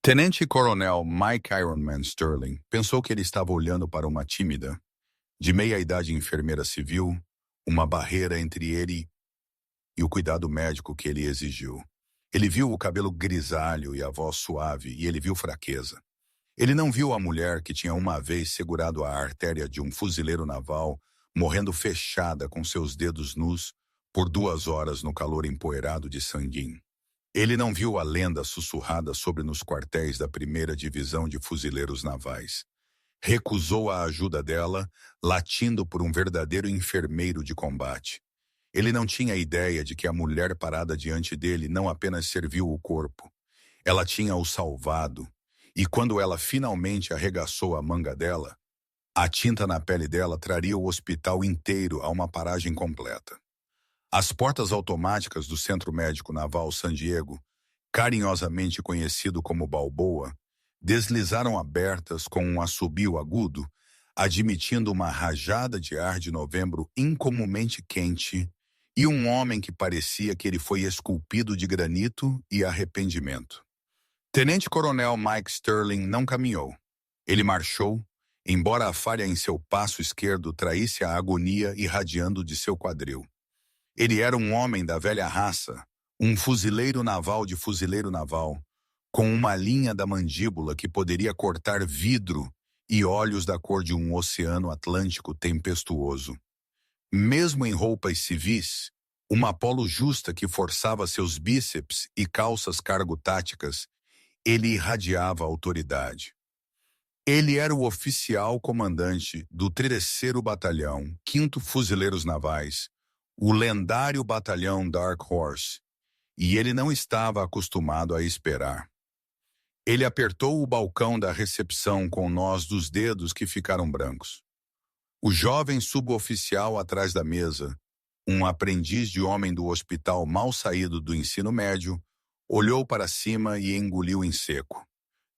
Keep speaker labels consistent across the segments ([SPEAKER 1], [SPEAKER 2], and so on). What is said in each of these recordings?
[SPEAKER 1] Tenente-Coronel Mike Ironman Sterling pensou que ele estava olhando para uma tímida, de meia-idade enfermeira civil, uma barreira entre ele e o cuidado médico que ele exigiu. Ele viu o cabelo grisalho e a voz suave, e ele viu fraqueza. Ele não viu a mulher que tinha uma vez segurado a artéria de um fuzileiro naval, morrendo fechada com seus dedos nus por 2 horas no calor empoeirado de Sanguin. Ele não viu a lenda sussurrada sobre nos quartéis da 1ª Divisão de Fuzileiros Navais. Recusou a ajuda dela, latindo por um verdadeiro enfermeiro de combate. Ele não tinha ideia de que a mulher parada diante dele não apenas serviu o corpo. Ela tinha o salvado, e quando ela finalmente arregaçou a manga dela, a tinta na pele dela traria o hospital inteiro a uma paragem completa. As portas automáticas do Centro Médico Naval San Diego, carinhosamente conhecido como Balboa, deslizaram abertas com um assobio agudo, admitindo uma rajada de ar de novembro incomumente quente e um homem que parecia que ele foi esculpido de granito e arrependimento. Tenente-Coronel Mike Sterling não caminhou. Ele marchou, embora a falha em seu passo esquerdo traísse a agonia irradiando de seu quadril. Ele era um homem da velha raça, um fuzileiro naval de fuzileiro naval, com uma linha da mandíbula que poderia cortar vidro e olhos da cor de um oceano Atlântico tempestuoso. Mesmo em roupas civis, uma polo justa que forçava seus bíceps e calças cargo-táticas, ele irradiava autoridade. Ele era o oficial comandante do 3º Batalhão, 5º Fuzileiros Navais, o lendário Batalhão Dark Horse, e ele não estava acostumado a esperar. Ele apertou o balcão da recepção com nós dos dedos que ficaram brancos. O jovem suboficial atrás da mesa, um aprendiz de homem do hospital mal saído do ensino médio, olhou para cima e engoliu em seco.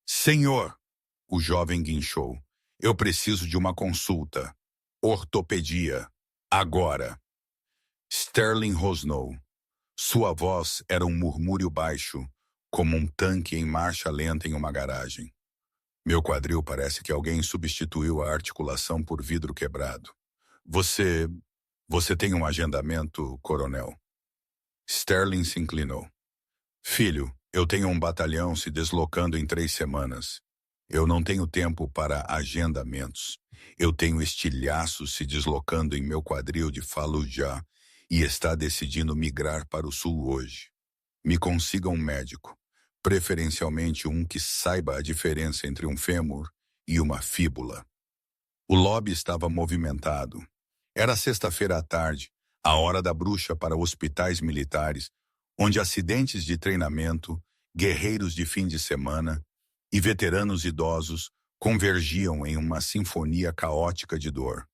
[SPEAKER 1] "Senhor", o jovem guinchou, "eu preciso de uma consulta. Ortopedia. Agora." Sterling rosnou. Sua voz era um murmúrio baixo, como um tanque em marcha lenta em uma garagem. "Meu quadril parece que alguém substituiu a articulação por vidro quebrado. Você tem um agendamento, coronel?" Sterling se inclinou. "Filho, eu tenho um batalhão se deslocando em 3 semanas. Eu não tenho tempo para agendamentos. Eu tenho estilhaços se deslocando em meu quadril de Fallujah e está decidindo migrar para o sul hoje. Me consiga um médico, preferencialmente um que saiba a diferença entre um fêmur e uma fíbula." O lobby estava movimentado. Era sexta-feira à tarde, a hora da bruxa para hospitais militares, onde acidentes de treinamento, guerreiros de fim de semana e veteranos idosos convergiam em uma sinfonia caótica de dor.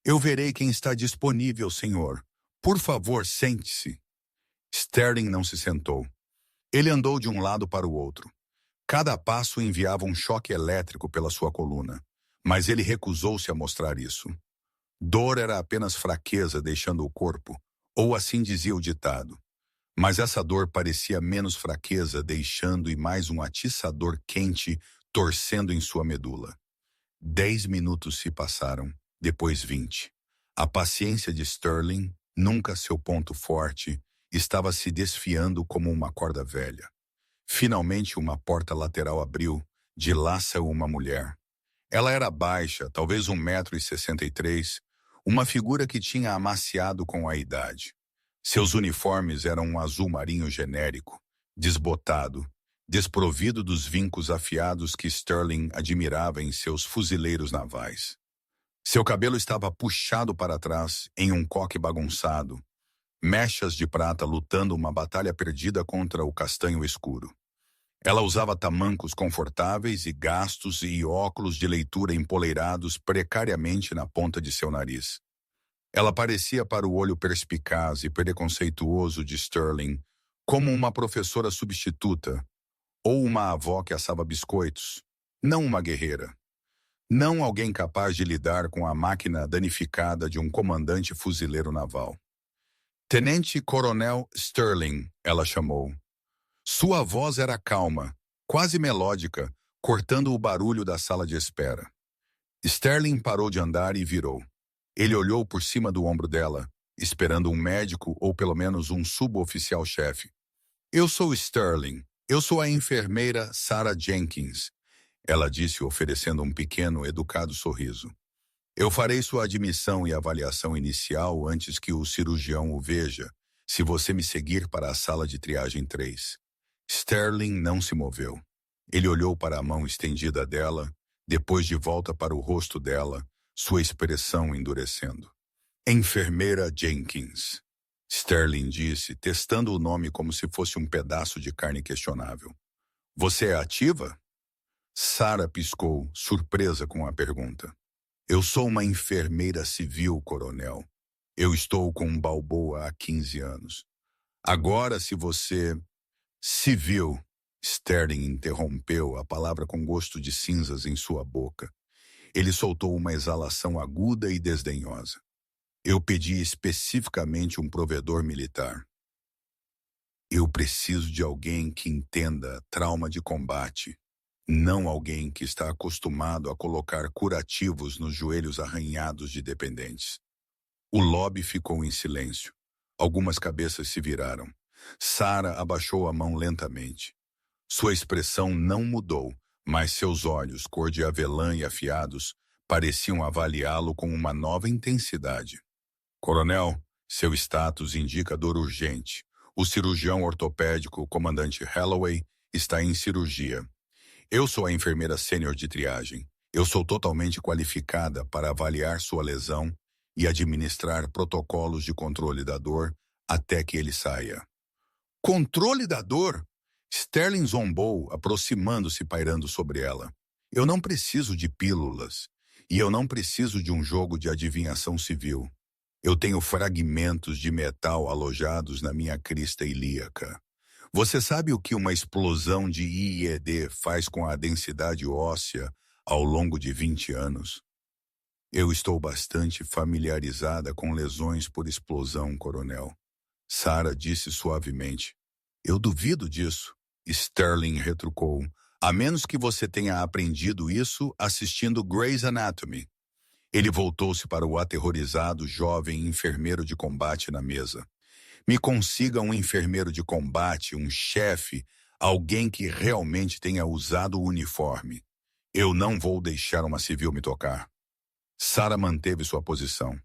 [SPEAKER 1] "Eu verei quem está disponível, senhor. Por favor, sente-se." Sterling não se sentou. Ele andou de um lado para o outro. Cada passo enviava um choque elétrico pela sua coluna, mas ele recusou-se a mostrar isso. Dor era apenas fraqueza deixando o corpo, ou assim dizia o ditado. Mas essa dor parecia menos fraqueza deixando e mais um atiçador quente torcendo em sua medula. 10 minutos se passaram, depois 20. A paciência de Sterling, nunca seu ponto forte, estava se desfiando como uma corda velha. Finalmente uma porta lateral abriu, de lá saiu uma mulher. Ela era baixa, talvez 1,63 m, uma figura que tinha amaciado com a idade. Seus uniformes eram um azul marinho genérico, desbotado, desprovido dos vincos afiados que Sterling admirava em seus fuzileiros navais. Seu cabelo estava puxado para trás em um coque bagunçado, mechas de prata lutando uma batalha perdida contra o castanho escuro. Ela usava tamancos confortáveis e gastos e óculos de leitura empoleirados precariamente na ponta de seu nariz. Ela parecia para o olho perspicaz e preconceituoso de Sterling como uma professora substituta ou uma avó que assava biscoitos, não uma guerreira. Não alguém capaz de lidar com a máquina danificada de um comandante fuzileiro naval. "Tenente-Coronel Sterling", ela chamou. Sua voz era calma, quase melódica, cortando o barulho da sala de espera. Sterling parou de andar e virou. Ele olhou por cima do ombro dela, esperando um médico ou pelo menos um suboficial-chefe. Eu sou Sterling. Eu sou a enfermeira Sarah Jenkins, ela disse, oferecendo um pequeno, educado sorriso. Eu farei sua admissão e avaliação inicial antes que o cirurgião o veja, se você me seguir para a sala de triagem 3. Sterling não se moveu. Ele olhou para a mão estendida dela, depois de volta para o rosto dela, sua expressão endurecendo. Enfermeira Jenkins, Sterling disse, testando o nome como se fosse um pedaço de carne questionável. Você é ativa? Sarah piscou, surpresa com a pergunta. Eu sou uma enfermeira civil, coronel. Eu estou com um Balboa há 15 anos. Agora, se você... Civil, Sterling interrompeu, a palavra com gosto de cinzas em sua boca. Ele soltou uma exalação aguda e desdenhosa. Eu pedi especificamente um provedor militar. Eu preciso de alguém que entenda trauma de combate, não alguém que está acostumado a colocar curativos nos joelhos arranhados de dependentes. O lobby ficou em silêncio. Algumas cabeças se viraram. Sarah abaixou a mão lentamente. Sua expressão não mudou, mas seus olhos, cor de avelã e afiados, pareciam avaliá-lo com uma nova intensidade. Coronel, seu status indica dor urgente. O cirurgião ortopédico, o comandante Holloway, está em cirurgia. Eu sou a enfermeira sênior de triagem. Eu sou totalmente qualificada para avaliar sua lesão e administrar protocolos de controle da dor até que ele saia. Controle da dor? Sterling zombou, aproximando-se pairando sobre ela. Eu não preciso de pílulas. E eu não preciso de um jogo de adivinhação civil. Eu tenho fragmentos de metal alojados na minha crista ilíaca. Você sabe o que uma explosão de IED faz com a densidade óssea ao longo de 20 anos? Eu estou bastante familiarizada com lesões por explosão, coronel. Sarah disse suavemente. Eu duvido disso, Sterling retrucou, a menos que você tenha aprendido isso assistindo Grey's Anatomy. Ele voltou-se para o aterrorizado jovem enfermeiro de combate na mesa. Me consiga um enfermeiro de combate, um chefe, alguém que realmente tenha usado o uniforme. Eu não vou deixar uma civil me tocar. Sarah manteve sua posição.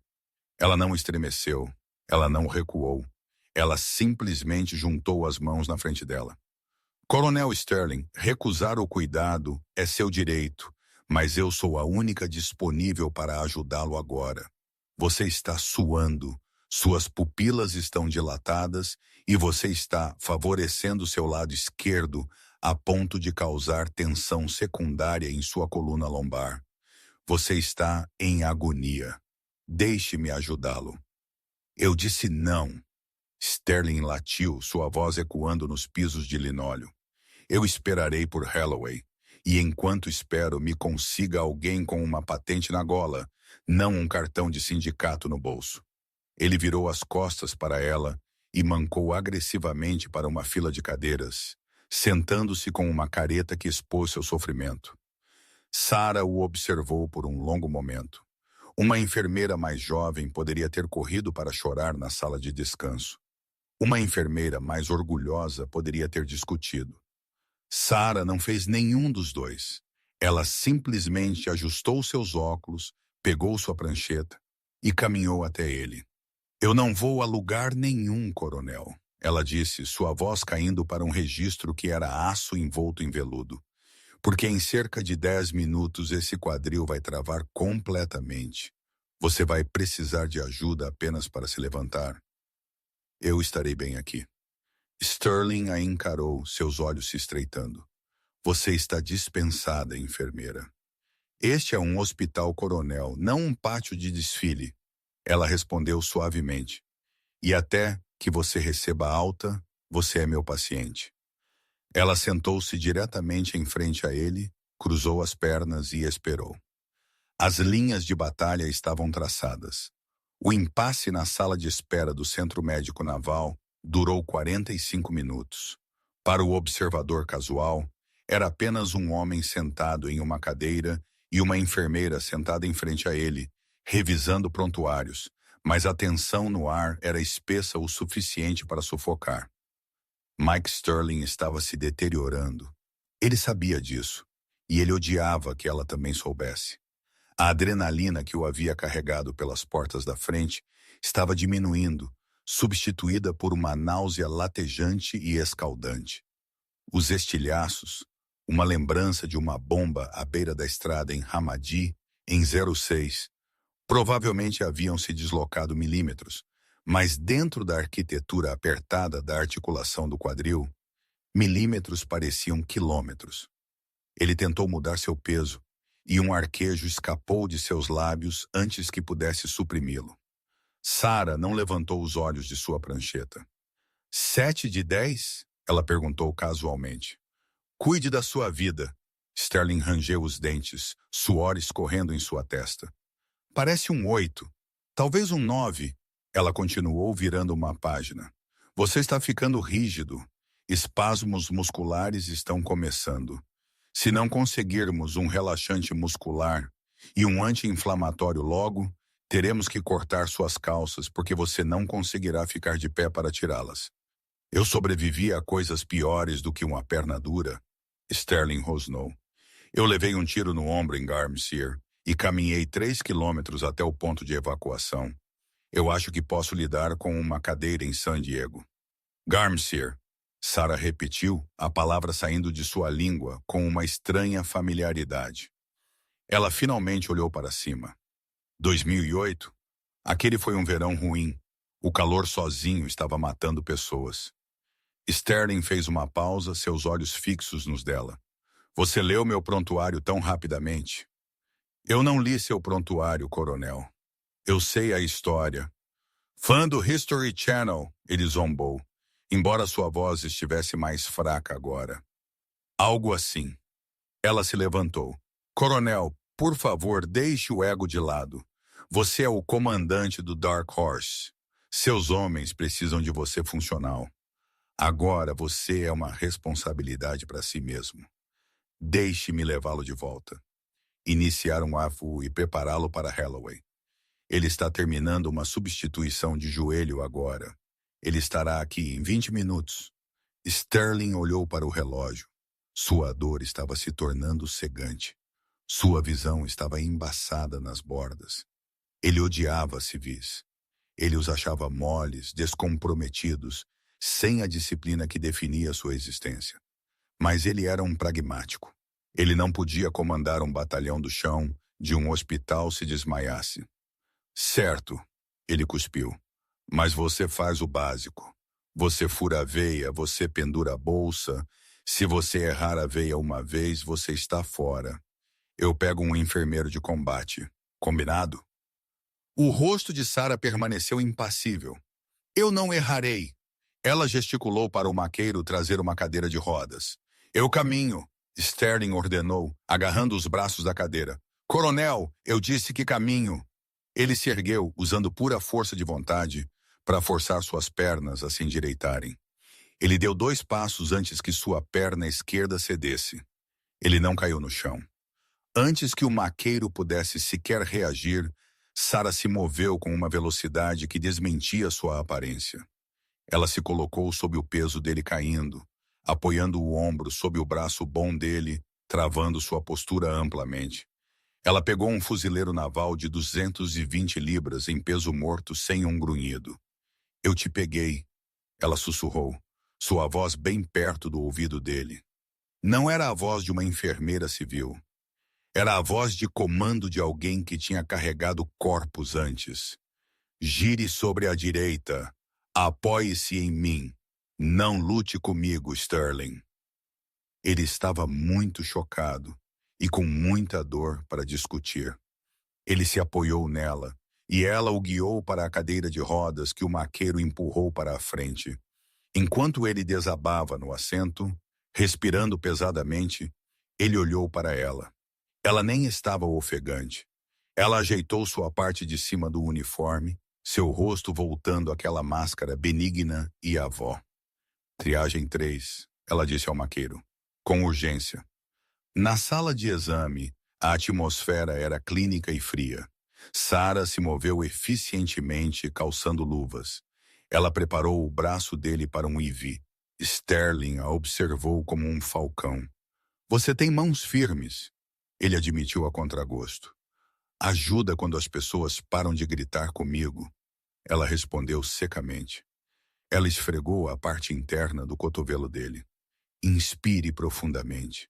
[SPEAKER 1] Ela não estremeceu, ela não recuou. Ela simplesmente juntou as mãos na frente dela. Coronel Sterling, recusar o cuidado é seu direito, mas eu sou a única disponível para ajudá-lo agora. Você está suando, suas pupilas estão dilatadas e você está favorecendo seu lado esquerdo a ponto de causar tensão secundária em sua coluna lombar. Você está em agonia. Deixe-me ajudá-lo. Eu disse não. Sterling latiu, sua voz ecoando nos pisos de linóleo. Eu esperarei por Holloway, e enquanto espero me consiga alguém com uma patente na gola, não um cartão de sindicato no bolso. Ele virou as costas para ela e mancou agressivamente para uma fila de cadeiras, sentando-se com uma careta que expôs seu sofrimento. Sarah o observou por um longo momento. Uma enfermeira mais jovem poderia ter corrido para chorar na sala de descanso. Uma enfermeira mais orgulhosa poderia ter discutido. Sarah não fez nenhum dos dois. Ela simplesmente ajustou seus óculos, pegou sua prancheta e caminhou até ele. Eu não vou a lugar nenhum, coronel, ela disse, sua voz caindo para um registro que era aço envolto em veludo. Porque em cerca de 10 minutos esse quadril vai travar completamente. Você vai precisar de ajuda apenas para se levantar. Eu estarei bem aqui. Sterling a encarou, seus olhos se estreitando. Você está dispensada, enfermeira. Este é um hospital coronel, não um pátio de desfile. Ela respondeu suavemente. E até que você receba alta, você é meu paciente. Ela sentou-se diretamente em frente a ele, cruzou as pernas e esperou. As linhas de batalha estavam traçadas. O impasse na sala de espera do Centro Médico Naval durou 45 minutos. Para o observador casual, Era apenas um homem sentado em uma cadeira e uma enfermeira sentada em frente a ele, revisando prontuários, mas a tensão no ar era espessa o suficiente para sufocar. Mike Sterling estava se deteriorando. Ele sabia disso, e ele odiava que ela também soubesse. A adrenalina que o havia carregado pelas portas da frente estava diminuindo, substituída por uma náusea latejante e escaldante. Os estilhaços, uma lembrança de uma bomba à beira da estrada em Hamadi, em 06, provavelmente haviam se deslocado milímetros, mas dentro da arquitetura apertada da articulação do quadril, milímetros pareciam quilômetros. Ele tentou mudar seu peso, e um arquejo escapou de seus lábios antes que pudesse suprimi-lo. Sarah não levantou os olhos de sua prancheta. 7 de 10? Ela perguntou casualmente. Cuide da sua vida. Sterling rangeu os dentes, suor escorrendo em sua testa. Parece um 8, talvez um 9. Ela continuou virando uma página. Você está ficando rígido. Espasmos musculares estão começando. Se não conseguirmos um relaxante muscular e um anti-inflamatório logo, teremos que cortar suas calças porque você não conseguirá ficar de pé para tirá-las. Eu sobrevivi a coisas piores do que uma perna dura, Sterling rosnou. Eu levei um tiro no ombro em Garmseer e caminhei 3 quilômetros até o ponto de evacuação. Eu acho que posso lidar com uma cadeira em San Diego. Garmseer. Sarah repetiu, a palavra saindo de sua língua com uma estranha familiaridade. Ela finalmente olhou para cima. 2008? Aquele foi um verão ruim. O calor sozinho estava matando pessoas. Sterling fez uma pausa, seus olhos fixos nos dela. Você leu meu prontuário tão rapidamente. Eu não li seu prontuário, coronel. Eu sei a história. Fã do History Channel, ele zombou. Embora sua voz estivesse mais fraca agora. Algo assim. Ela se levantou. Coronel, por favor, deixe o ego de lado. Você é o comandante do Dark Horse. Seus homens precisam de você funcional. Agora você é uma responsabilidade para si mesmo. Deixe-me levá-lo de volta. Iniciar um AFU e prepará-lo para Holloway. Ele está terminando uma substituição de joelho agora. Ele estará aqui em 20 minutos. Sterling olhou para o relógio. Sua dor estava se tornando cegante. Sua visão estava embaçada nas bordas. Ele odiava civis. Ele os achava moles, descomprometidos, sem a disciplina que definia sua existência. Mas ele era um pragmático. Ele não podia comandar um batalhão do chão de um hospital se desmaiasse. Certo, ele cuspiu. Mas você faz o básico. Você fura a veia, você pendura a bolsa. Se você errar a veia uma vez, você está fora. Eu pego um enfermeiro de combate. Combinado? O rosto de Sarah permaneceu impassível. Eu não errarei. Ela gesticulou para o maqueiro trazer uma cadeira de rodas. Eu caminho, Sterling ordenou, agarrando os braços da cadeira. Coronel, eu disse que caminho. Ele se ergueu, usando pura força de vontade, para forçar suas pernas a se endireitarem. Ele deu 2 passos antes que sua perna esquerda cedesse. Ele não caiu no chão. Antes que o maqueiro pudesse sequer reagir, Sarah se moveu com uma velocidade que desmentia sua aparência. Ela se colocou sob o peso dele caindo, apoiando o ombro sob o braço bom dele, travando sua postura amplamente. Ela pegou um fuzileiro naval de 220 libras em peso morto sem um grunhido. Eu te peguei, ela sussurrou, sua voz bem perto do ouvido dele. Não era a voz de uma enfermeira civil. Era a voz de comando de alguém que tinha carregado corpos antes. Gire sobre a direita. Apoie-se em mim. Não lute comigo, Sterling. Ele estava muito chocado e com muita dor para discutir. Ele se apoiou nela e ela o guiou para a cadeira de rodas que o maqueiro empurrou para a frente. Enquanto ele desabava no assento, respirando pesadamente, ele olhou para ela. Ela nem estava ofegante. Ela ajeitou sua parte de cima do uniforme, seu rosto voltando àquela máscara benigna e avó. Triagem 3, ela disse ao maqueiro. com urgência. Na sala de exame, a atmosfera era clínica e fria. Sarah se moveu eficientemente, calçando luvas. Ela preparou o braço dele para um IV. Sterling a observou como um falcão. Você tem mãos firmes, ele admitiu a contragosto. Ajuda quando as pessoas param de gritar comigo, ela respondeu secamente. Ela esfregou a parte interna do cotovelo dele. Inspire profundamente.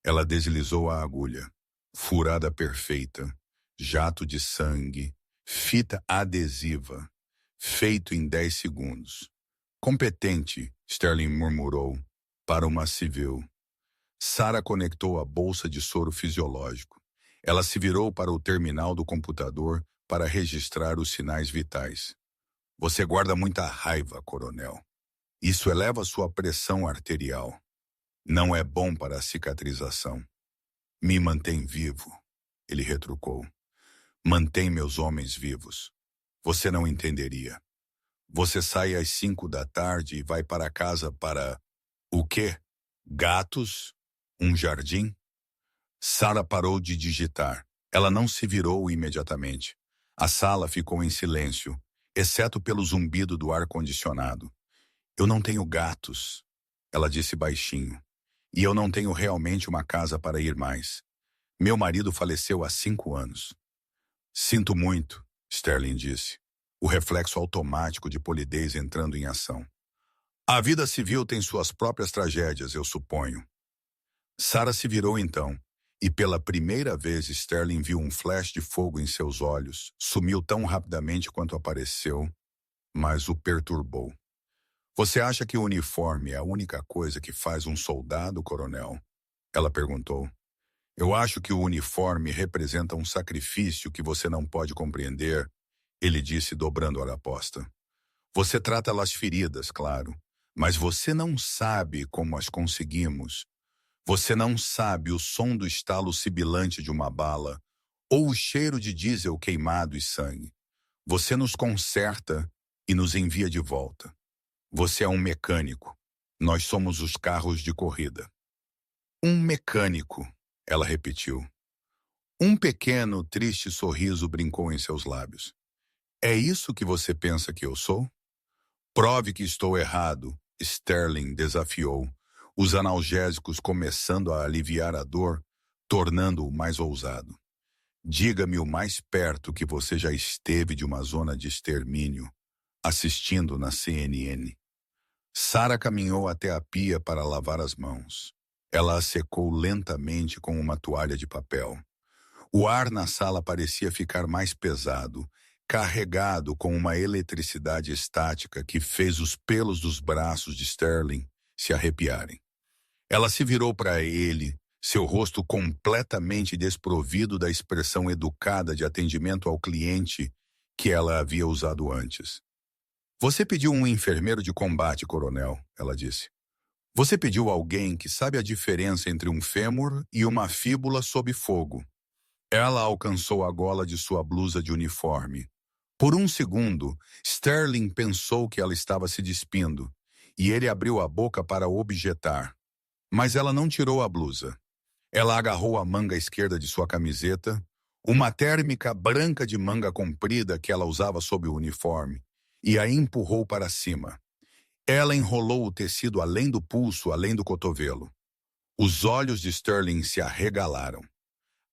[SPEAKER 1] Ela deslizou a agulha. Furada perfeita, jato de sangue, fita adesiva, feito em 10 segundos. Competente, Sterling murmurou, para uma civil. Sarah conectou a bolsa de soro fisiológico. Ela se virou para o terminal do computador para registrar os sinais vitais. Você guarda muita raiva, coronel. Isso eleva sua pressão arterial. Não é bom para a cicatrização. Me mantém vivo, ele retrucou. Mantém meus homens vivos. Você não entenderia. Você sai às 5 da tarde e vai para casa para... O quê? Gatos? Um jardim? Sarah parou de digitar. Ela não se virou imediatamente. A sala ficou em silêncio, exceto pelo zumbido do ar-condicionado. Eu não tenho gatos, ela disse baixinho. E eu não tenho realmente uma casa para ir mais. Meu marido faleceu há 5 anos. Sinto muito, Sterling disse, o reflexo automático de polidez entrando em ação. A vida civil tem suas próprias tragédias, eu suponho. Sarah se virou então, e pela primeira vez Sterling viu um flash de fogo em seus olhos. Sumiu tão rapidamente quanto apareceu, mas o perturbou. Você acha que o uniforme é a única coisa que faz um soldado, coronel? Ela perguntou. Eu acho que o uniforme representa um sacrifício que você não pode compreender, ele disse dobrando a araposta. Você trata as feridas, claro, mas você não sabe como as conseguimos. Você não sabe o som do estalo sibilante de uma bala ou o cheiro de diesel queimado e sangue. Você nos conserta e nos envia de volta. Você é um mecânico. Nós somos os carros de corrida. Um mecânico, ela repetiu. Um pequeno, triste sorriso brincou em seus lábios. É isso que você pensa que eu sou? Prove que estou errado, Sterling desafiou, os analgésicos começando a aliviar a dor, tornando-o mais ousado. Diga-me o mais perto que você já esteve de uma zona de extermínio, assistindo na CNN. Sarah caminhou até a pia para lavar as mãos. Ela a secou lentamente com uma toalha de papel. O ar na sala parecia ficar mais pesado, carregado com uma eletricidade estática que fez os pelos dos braços de Sterling se arrepiarem. Ela se virou para ele, seu rosto completamente desprovido da expressão educada de atendimento ao cliente que ela havia usado antes. Você pediu um enfermeiro de combate, coronel, ela disse. Você pediu alguém que sabe a diferença entre um fêmur e uma fíbula sob fogo. Ela alcançou a gola de sua blusa de uniforme. Por um segundo, Sterling pensou que ela estava se despindo, e ele abriu a boca para objetar. Mas ela não tirou a blusa. Ela agarrou a manga esquerda de sua camiseta, uma térmica branca de manga comprida que ela usava sob o uniforme, e a empurrou para cima. Ela enrolou o tecido além do pulso, além do cotovelo. Os olhos de Sterling se arregalaram.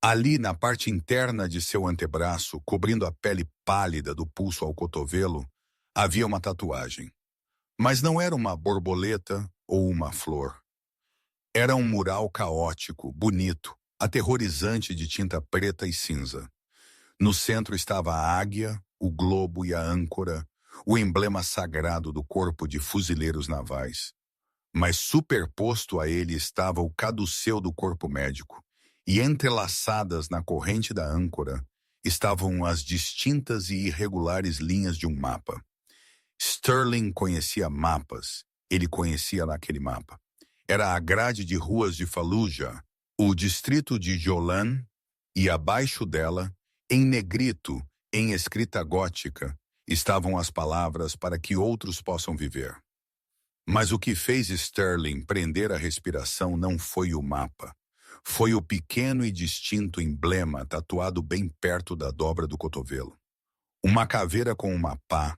[SPEAKER 1] Ali, na parte interna de seu antebraço, cobrindo a pele pálida do pulso ao cotovelo, havia uma tatuagem. Mas não era uma borboleta ou uma flor. Era um mural caótico, bonito, aterrorizante de tinta preta e cinza. No centro estava a águia, o globo e a âncora, o emblema sagrado do corpo de fuzileiros navais. Mas superposto a ele estava o caduceu do corpo médico, e entrelaçadas na corrente da âncora estavam as distintas e irregulares linhas de um mapa. Sterling conhecia mapas, ele conhecia naquele mapa. Era a grade de ruas de Fallujah, o distrito de Jolan, e abaixo dela, em negrito, em escrita gótica, estavam as palavras para que outros possam viver. Mas o que fez Sterling prender a respiração não foi o mapa. Foi o pequeno e distinto emblema tatuado bem perto da dobra do cotovelo. Uma caveira com uma pá,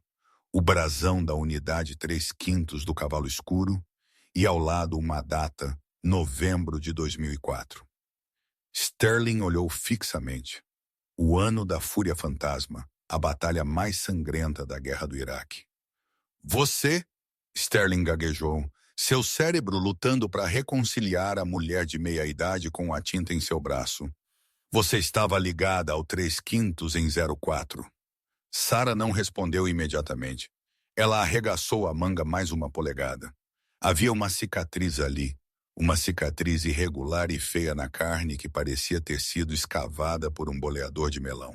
[SPEAKER 1] o brasão da unidade 3/5 do Cavalo Escuro e ao lado uma data, novembro de 2004. Sterling olhou fixamente. O ano da Fúria Fantasma, a batalha mais sangrenta da Guerra do Iraque. Você, Sterling gaguejou, seu cérebro lutando para reconciliar a mulher de meia-idade com a tinta em seu braço. Você estava ligada ao 3/5 em 04. Sarah não respondeu imediatamente. Ela arregaçou a manga mais uma polegada. Havia uma cicatriz ali, uma cicatriz irregular e feia na carne que parecia ter sido escavada por um boleador de melão.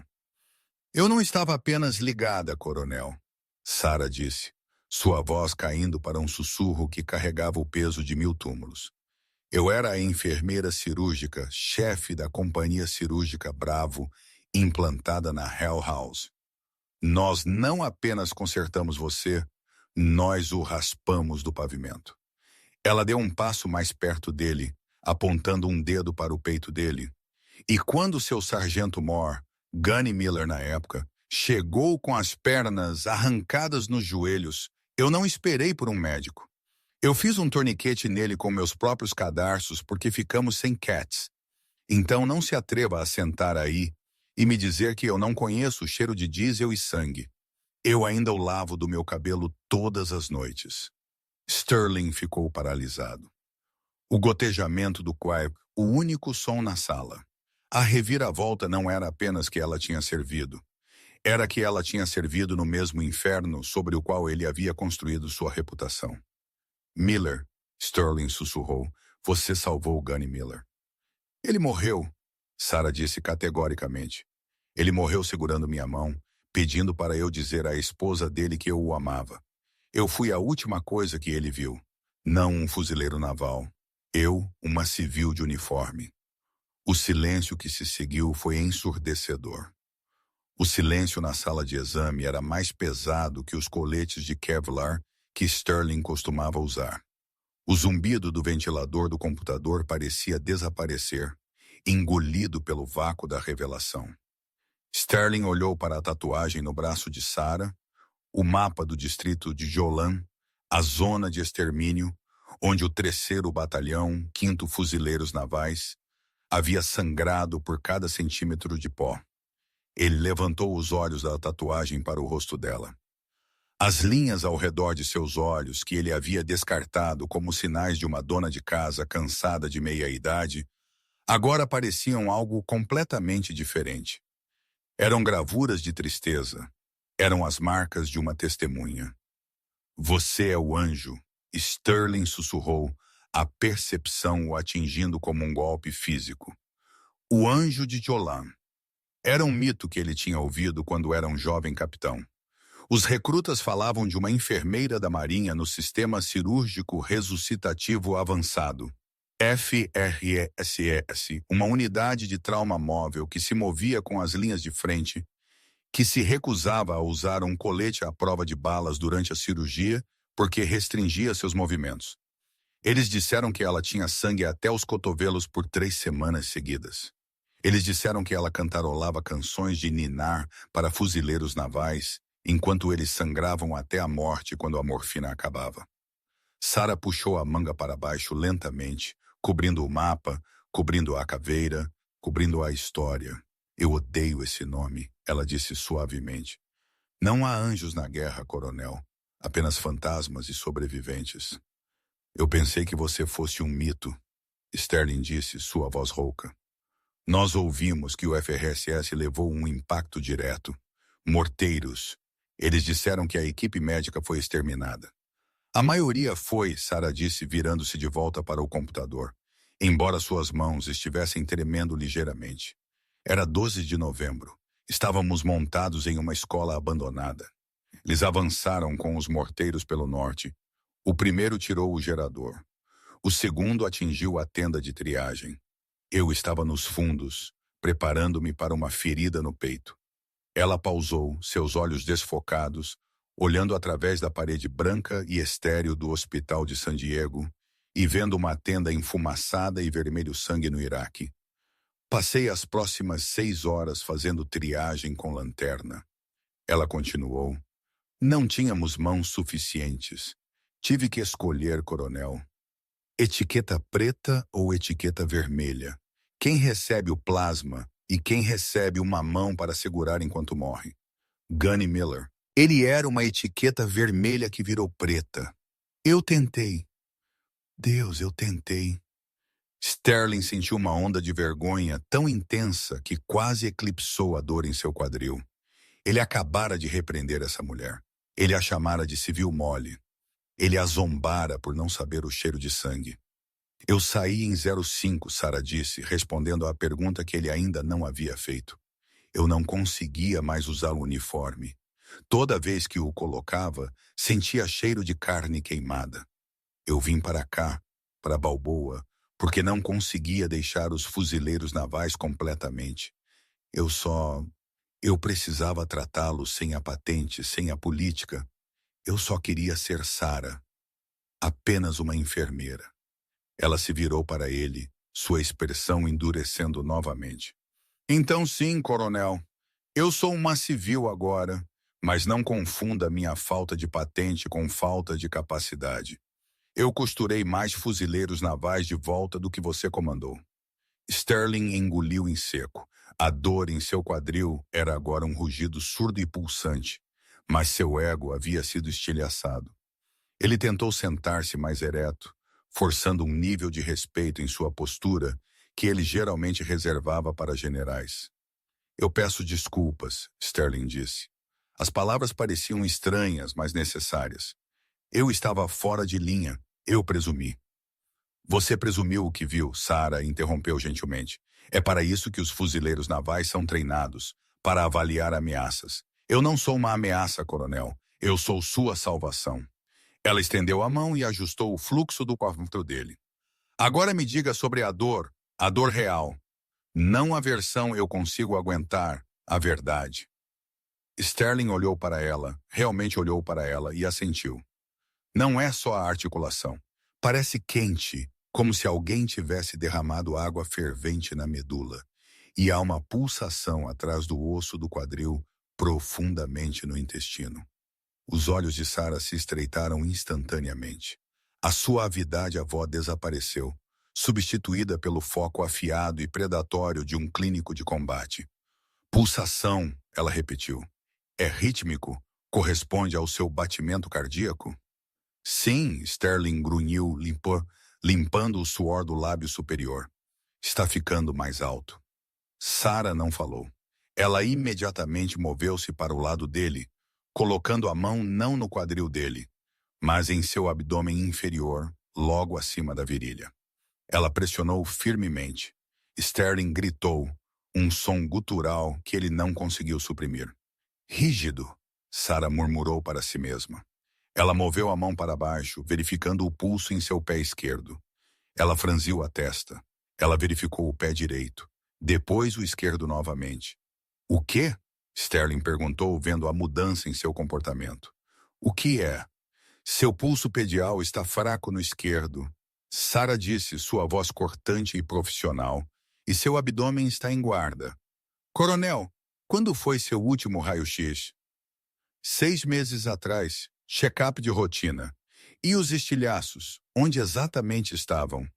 [SPEAKER 1] Eu não estava apenas ligada, coronel, Sarah disse, sua voz caindo para um sussurro que carregava o peso de 1000 túmulos. Eu era a enfermeira cirúrgica, chefe da companhia cirúrgica Bravo, implantada na Hell House. Nós não apenas consertamos você, nós o raspamos do pavimento. Ela deu um passo mais perto dele, apontando um dedo para o peito dele. E quando seu sargento-mor, Gunny Miller na época, chegou com as pernas arrancadas nos joelhos, eu não esperei por um médico. Eu fiz um torniquete nele com meus próprios cadarços porque ficamos sem cats. Então não se atreva a sentar aí e me dizer que eu não conheço o cheiro de diesel e sangue. Eu ainda o lavo do meu cabelo todas as noites. Sterling ficou paralisado. O gotejamento do Quipe, o único som na sala. A reviravolta não era apenas que ela tinha servido. Era que ela tinha servido no mesmo inferno sobre o qual ele havia construído sua reputação. Miller, Sterling sussurrou, você salvou Gunny Miller. Ele morreu, Sarah disse categoricamente. Ele morreu segurando minha mão, pedindo para eu dizer à esposa dele que eu o amava. Eu fui a última coisa que ele viu. Não um fuzileiro naval. Eu, uma civil de uniforme. O silêncio que se seguiu foi ensurdecedor. O silêncio na sala de exame era mais pesado que os coletes de Kevlar que Sterling costumava usar. O zumbido do ventilador do computador parecia desaparecer, engolido pelo vácuo da revelação. Sterling olhou para a tatuagem no braço de Sarah, o mapa do distrito de Jolan, a zona de extermínio, onde o 3º Batalhão, 5º Fuzileiros Navais, havia sangrado por cada centímetro de pó. Ele levantou os olhos da tatuagem para o rosto dela. As linhas ao redor de seus olhos, que ele havia descartado como sinais de uma dona de casa cansada de meia-idade, agora pareciam algo completamente diferente. Eram gravuras de tristeza. Eram as marcas de uma testemunha. Você é o anjo, Sterling sussurrou, a percepção o atingindo como um golpe físico. O anjo de Jolan. Era um mito que ele tinha ouvido quando era um jovem capitão. Os recrutas falavam de uma enfermeira da Marinha no Sistema Cirúrgico Ressuscitativo Avançado, FRSS, uma unidade de trauma móvel que se movia com as linhas de frente, que se recusava a usar um colete à prova de balas durante a cirurgia porque restringia seus movimentos. Eles disseram que ela tinha sangue até os cotovelos por 3 semanas seguidas. Eles disseram que ela cantarolava canções de ninar para fuzileiros navais, enquanto eles sangravam até a morte quando a morfina acabava. Sarah puxou a manga para baixo lentamente, cobrindo o mapa, cobrindo a caveira, cobrindo a história. Eu odeio esse nome, ela disse suavemente. Não há anjos na guerra, coronel. Apenas fantasmas e sobreviventes. Eu pensei que você fosse um mito, Sterling disse, sua voz rouca. Nós ouvimos que o FRSS levou um impacto direto. Morteiros. Eles disseram que a equipe médica foi exterminada. A maioria foi, Sarah disse, virando-se de volta para o computador, embora suas mãos estivessem tremendo ligeiramente. Era 12 de novembro. Estávamos montados em uma escola abandonada. Eles avançaram com os morteiros pelo norte. O primeiro tirou o gerador. O segundo atingiu a tenda de triagem. Eu estava nos fundos, preparando-me para uma ferida no peito. Ela pausou, seus olhos desfocados, olhando através da parede branca e estéril do hospital de San Diego e vendo uma tenda enfumaçada e vermelho sangue no Iraque. Passei as próximas 6 horas fazendo triagem com lanterna. Ela continuou. Não tínhamos mãos suficientes. Tive que escolher, coronel. Etiqueta preta ou etiqueta vermelha? Quem recebe o plasma e quem recebe uma mão para segurar enquanto morre? Gunny Miller. Ele era uma etiqueta vermelha que virou preta. Eu tentei. Deus, eu tentei. Sterling sentiu uma onda de vergonha tão intensa que quase eclipsou a dor em seu quadril. Ele acabara de repreender essa mulher. Ele a chamara de civil mole. Ele a zombara por não saber o cheiro de sangue. Eu saí em 05, Sarah disse, respondendo à pergunta que ele ainda não havia feito. Eu não conseguia mais usar o uniforme. Toda vez que o colocava, sentia cheiro de carne queimada. Eu vim para cá, para Balboa, porque não conseguia deixar os fuzileiros navais completamente. Eu precisava tratá-los sem a patente, sem a política. Eu só queria ser Sarah, apenas uma enfermeira. Ela se virou para ele, sua expressão endurecendo novamente. Então sim, coronel, eu sou uma civil agora, mas não confunda minha falta de patente com falta de capacidade. Eu costurei mais fuzileiros navais de volta do que você comandou. Sterling engoliu em seco. A dor em seu quadril era agora um rugido surdo e pulsante, mas seu ego havia sido estilhaçado. Ele tentou sentar-se mais ereto, forçando um nível de respeito em sua postura que ele geralmente reservava para generais. Eu peço desculpas, Sterling disse. As palavras pareciam estranhas, mas necessárias. Eu estava fora de linha, eu presumi. Você presumiu o que viu, Sarah interrompeu gentilmente. É para isso que os fuzileiros navais são treinados, para avaliar ameaças. Eu não sou uma ameaça, coronel. Eu sou sua salvação. Ela estendeu a mão e ajustou o fluxo do quadril dele. Agora me diga sobre a dor real. Não a versão eu consigo aguentar, a verdade. Sterling olhou para ela, realmente olhou para ela e assentiu. Não é só a articulação. Parece quente, como se alguém tivesse derramado água fervente na medula. E há uma pulsação atrás do osso do quadril, profundamente no intestino. Os olhos de Sarah se estreitaram instantaneamente. A suavidade avó desapareceu, substituída pelo foco afiado e predatório de um clínico de combate. Pulsação, ela repetiu. É rítmico? Corresponde ao seu batimento cardíaco? Sim, Sterling grunhiu, limpando o suor do lábio superior. Está ficando mais alto. Sarah não falou. Ela imediatamente moveu-se para o lado dele, colocando a mão não no quadril dele, mas em seu abdômen inferior, logo acima da virilha. Ela pressionou firmemente. Sterling gritou, um som gutural que ele não conseguiu suprimir. Rígido, Sarah murmurou para si mesma. Ela moveu a mão para baixo, verificando o pulso em seu pé esquerdo. Ela franziu a testa. Ela verificou o pé direito, depois o esquerdo novamente. O quê? Sterling perguntou, vendo a mudança em seu comportamento. O que é? Seu pulso pedial está fraco no esquerdo. Sarah disse, sua voz cortante e profissional, e seu abdômen está em guarda. Coronel, quando foi seu último raio-x? 6 meses atrás, check-up de rotina. E os estilhaços, onde exatamente estavam?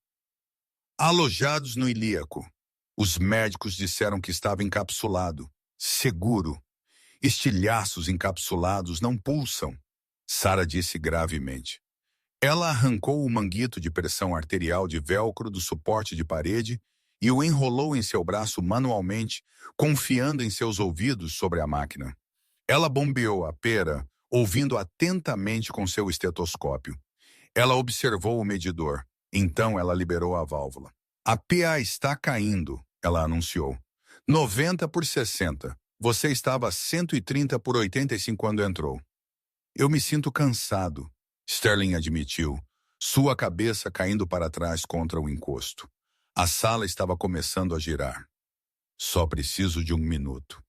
[SPEAKER 1] Alojados no ilíaco. Os médicos disseram que estava encapsulado. Seguro. Estilhaços encapsulados não pulsam, Sarah disse gravemente. Ela arrancou o manguito de pressão arterial de velcro do suporte de parede e o enrolou em seu braço manualmente, confiando em seus ouvidos sobre a máquina. Ela bombeou a pera, ouvindo atentamente com seu estetoscópio. Ela observou o medidor. Então ela liberou a válvula. A PA está caindo, ela anunciou. 90 por 60. Você estava a 130 por 85 quando entrou. Eu me sinto cansado, Sterling admitiu, sua cabeça caindo para trás contra o encosto. A sala estava começando a girar. Só preciso de 1 minuto.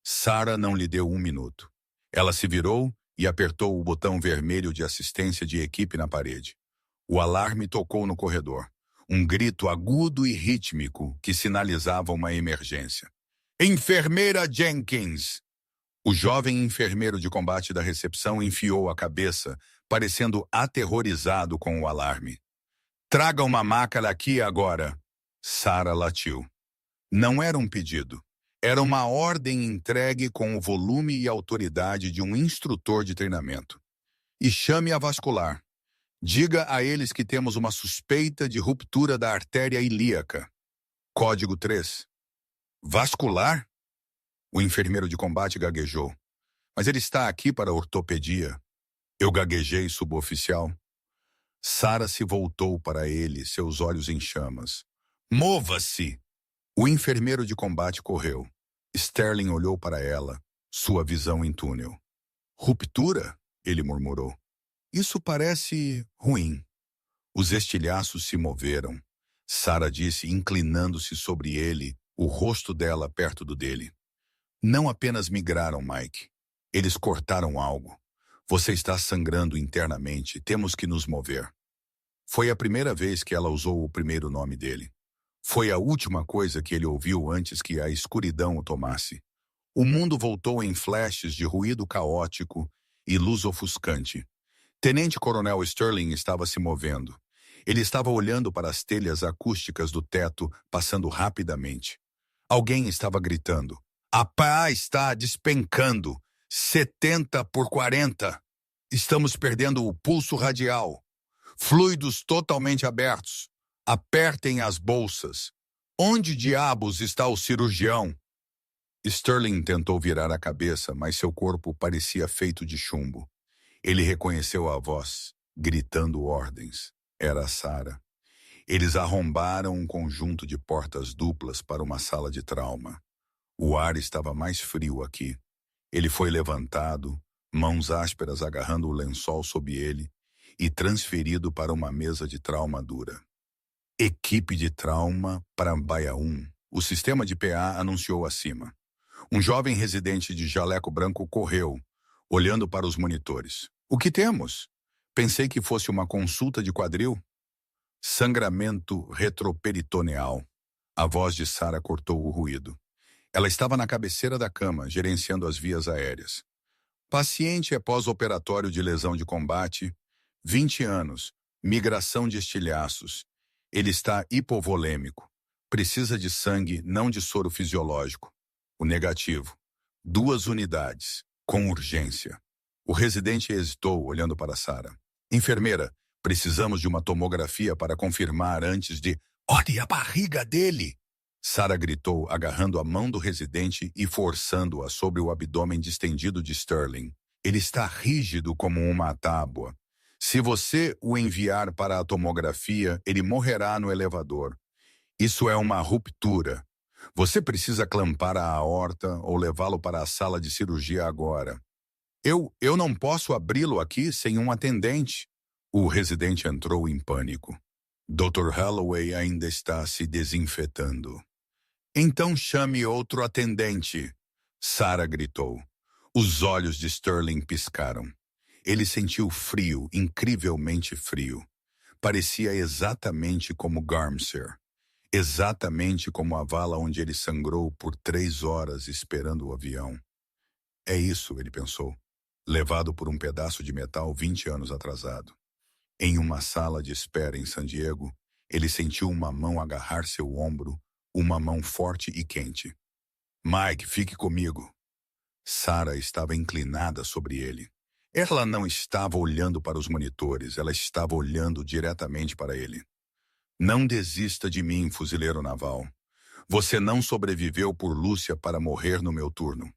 [SPEAKER 1] Sarah não lhe deu 1 minuto. Ela se virou e apertou o botão vermelho de assistência de equipe na parede. O alarme tocou no corredor. Um grito agudo e rítmico que sinalizava uma emergência. Enfermeira Jenkins! O jovem enfermeiro de combate da recepção enfiou a cabeça, parecendo aterrorizado com o alarme. Traga uma maca aqui agora. Sarah latiu. Não era um pedido. Era uma ordem entregue com o volume e autoridade de um instrutor de treinamento. E chame a vascular. Diga a eles que temos uma suspeita de ruptura da artéria ilíaca. Código 3. Vascular? O enfermeiro de combate gaguejou. Mas ele está aqui para ortopedia. Eu gaguejei, suboficial. Sarah se voltou para ele, seus olhos em chamas. Mova-se! O enfermeiro de combate correu. Sterling olhou para ela, sua visão em túnel. Ruptura? Ele murmurou. Isso parece ruim. Os estilhaços se moveram. Sarah disse, inclinando-se sobre ele, o rosto dela perto do dele. Não apenas migraram, Mike. Eles cortaram algo. Você está sangrando internamente. Temos que nos mover. Foi a primeira vez que ela usou o primeiro nome dele. Foi a última coisa que ele ouviu antes que a escuridão o tomasse. O mundo voltou em flashes de ruído caótico e luz ofuscante. Tenente-coronel Sterling estava se movendo. Ele estava olhando para as telhas acústicas do teto, passando rapidamente. Alguém estava gritando. A pá está despencando. 70 por 40. Estamos perdendo o pulso radial. Fluidos totalmente abertos. Apertem as bolsas. Onde diabos está o cirurgião? Sterling tentou virar a cabeça, mas seu corpo parecia feito de chumbo. Ele reconheceu a voz, gritando ordens. Era a Sarah. Eles arrombaram um conjunto de portas duplas para uma sala de trauma. O ar estava mais frio aqui. Ele foi levantado, mãos ásperas agarrando o lençol sob ele, e transferido para uma mesa de trauma dura. Equipe de trauma para Baia 1. O sistema de PA anunciou acima. Um jovem residente de jaleco branco correu, olhando para os monitores. O que temos? Pensei que fosse uma consulta de quadril. Sangramento retroperitoneal. A voz de Sarah cortou o ruído. Ela estava na cabeceira da cama, gerenciando as vias aéreas. Paciente é pós-operatório de lesão de combate, 20 anos, migração de estilhaços. Ele está hipovolêmico. Precisa de sangue, não de soro fisiológico. O negativo. 2 unidades, com urgência. O residente hesitou, olhando para Sarah. Enfermeira, precisamos de uma tomografia para confirmar antes de... Olhe a barriga dele! Sarah gritou, agarrando a mão do residente e forçando-a sobre o abdômen distendido de Sterling. Ele está rígido como uma tábua. Se você o enviar para a tomografia, ele morrerá no elevador. Isso é uma ruptura. Você precisa clampar a aorta ou levá-lo para a sala de cirurgia agora. Eu não posso abri-lo aqui sem um atendente. O residente entrou em pânico. Dr. Holloway ainda está se desinfetando. Então chame outro atendente. Sarah gritou. Os olhos de Sterling piscaram. Ele sentiu frio, incrivelmente frio. Parecia exatamente como Garmser. Exatamente como a vala onde ele sangrou por 3 horas esperando o avião. É isso, ele pensou. Levado por um pedaço de metal 20 anos atrasado. Em uma sala de espera em San Diego, ele sentiu uma mão agarrar seu ombro, uma mão forte e quente. Mike, fique comigo. Sarah estava inclinada sobre ele. Ela não estava olhando para os monitores, ela estava olhando diretamente para ele. Não desista de mim, fuzileiro naval. Você não sobreviveu por Lúcia para morrer no meu turno.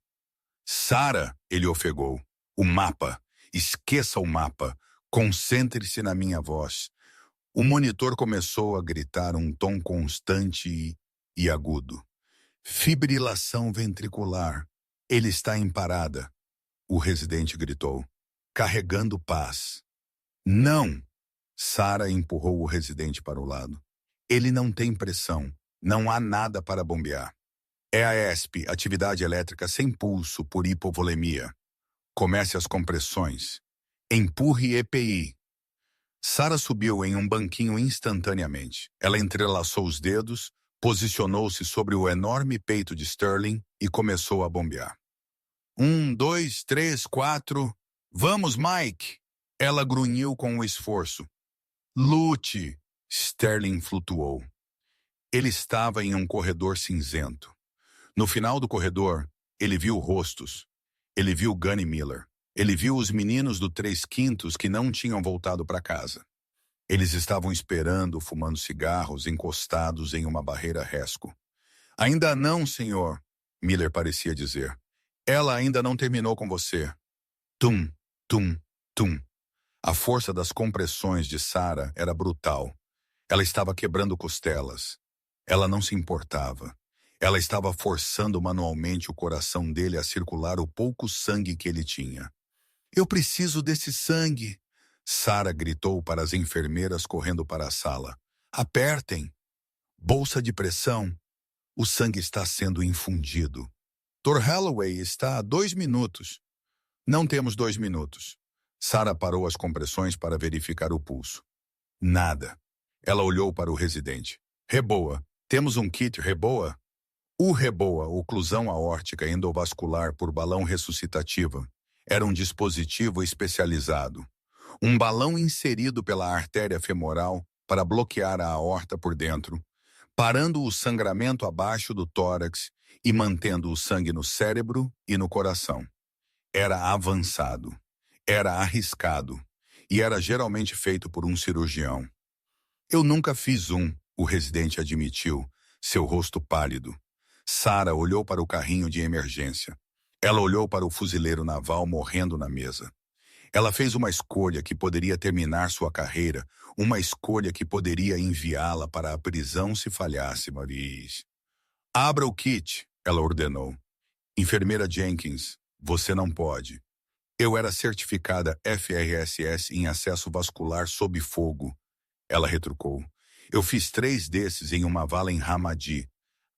[SPEAKER 1] Sarah, ele ofegou. O mapa. Esqueça o mapa. Concentre-se na minha voz. O monitor começou a gritar um tom constante e agudo. Fibrilação ventricular. Ele está em parada. O residente gritou. Carregando paz. Não! Sarah empurrou o residente para o lado. Ele não tem pressão. Não há nada para bombear. É a ESP, atividade elétrica sem pulso por hipovolemia. Comece as compressões. Empurre EPI. Sarah subiu em um banquinho instantaneamente. Ela entrelaçou os dedos, posicionou-se sobre o enorme peito de Sterling e começou a bombear. 1, 2, 3, 4... Vamos, Mike! Ela grunhiu com um esforço. Lute! Sterling flutuou. Ele estava em um corredor cinzento. No final do corredor, ele viu rostos. Ele viu Gunny Miller. Ele viu os meninos do 3/5 que não tinham voltado para casa. Eles estavam esperando, fumando cigarros, encostados em uma barreira resco. Ainda não, senhor, Miller parecia dizer. Ela ainda não terminou com você. Tum, tum, tum. A força das compressões de Sarah era brutal. Ela estava quebrando costelas. Ela não se importava. Ela estava forçando manualmente o coração dele a circular o pouco sangue que ele tinha. Eu preciso desse sangue! Sarah gritou para as enfermeiras correndo para a sala. Apertem! Bolsa de pressão. O sangue está sendo infundido. Dr. Holloway está a 2 minutos. Não temos 2 minutos. Sarah parou as compressões para verificar o pulso. Nada. Ela olhou para o residente. Reboa. Temos um kit Reboa? O Reboa, oclusão aórtica endovascular por balão ressuscitativa, era um dispositivo especializado. Um balão inserido pela artéria femoral para bloquear a aorta por dentro, parando o sangramento abaixo do tórax e mantendo o sangue no cérebro e no coração. Era avançado, era arriscado e era geralmente feito por um cirurgião. Eu nunca fiz um, o residente admitiu, seu rosto pálido. Sarah olhou para o carrinho de emergência. Ela olhou para o fuzileiro naval morrendo na mesa. Ela fez uma escolha que poderia terminar sua carreira, uma escolha que poderia enviá-la para a prisão se falhasse, Maurice. Abra o kit, ela ordenou. Enfermeira Jenkins, você não pode. Eu era certificada FRSS em acesso vascular sob fogo. Ela retrucou. Eu fiz 3 desses em uma vala em Ramadi.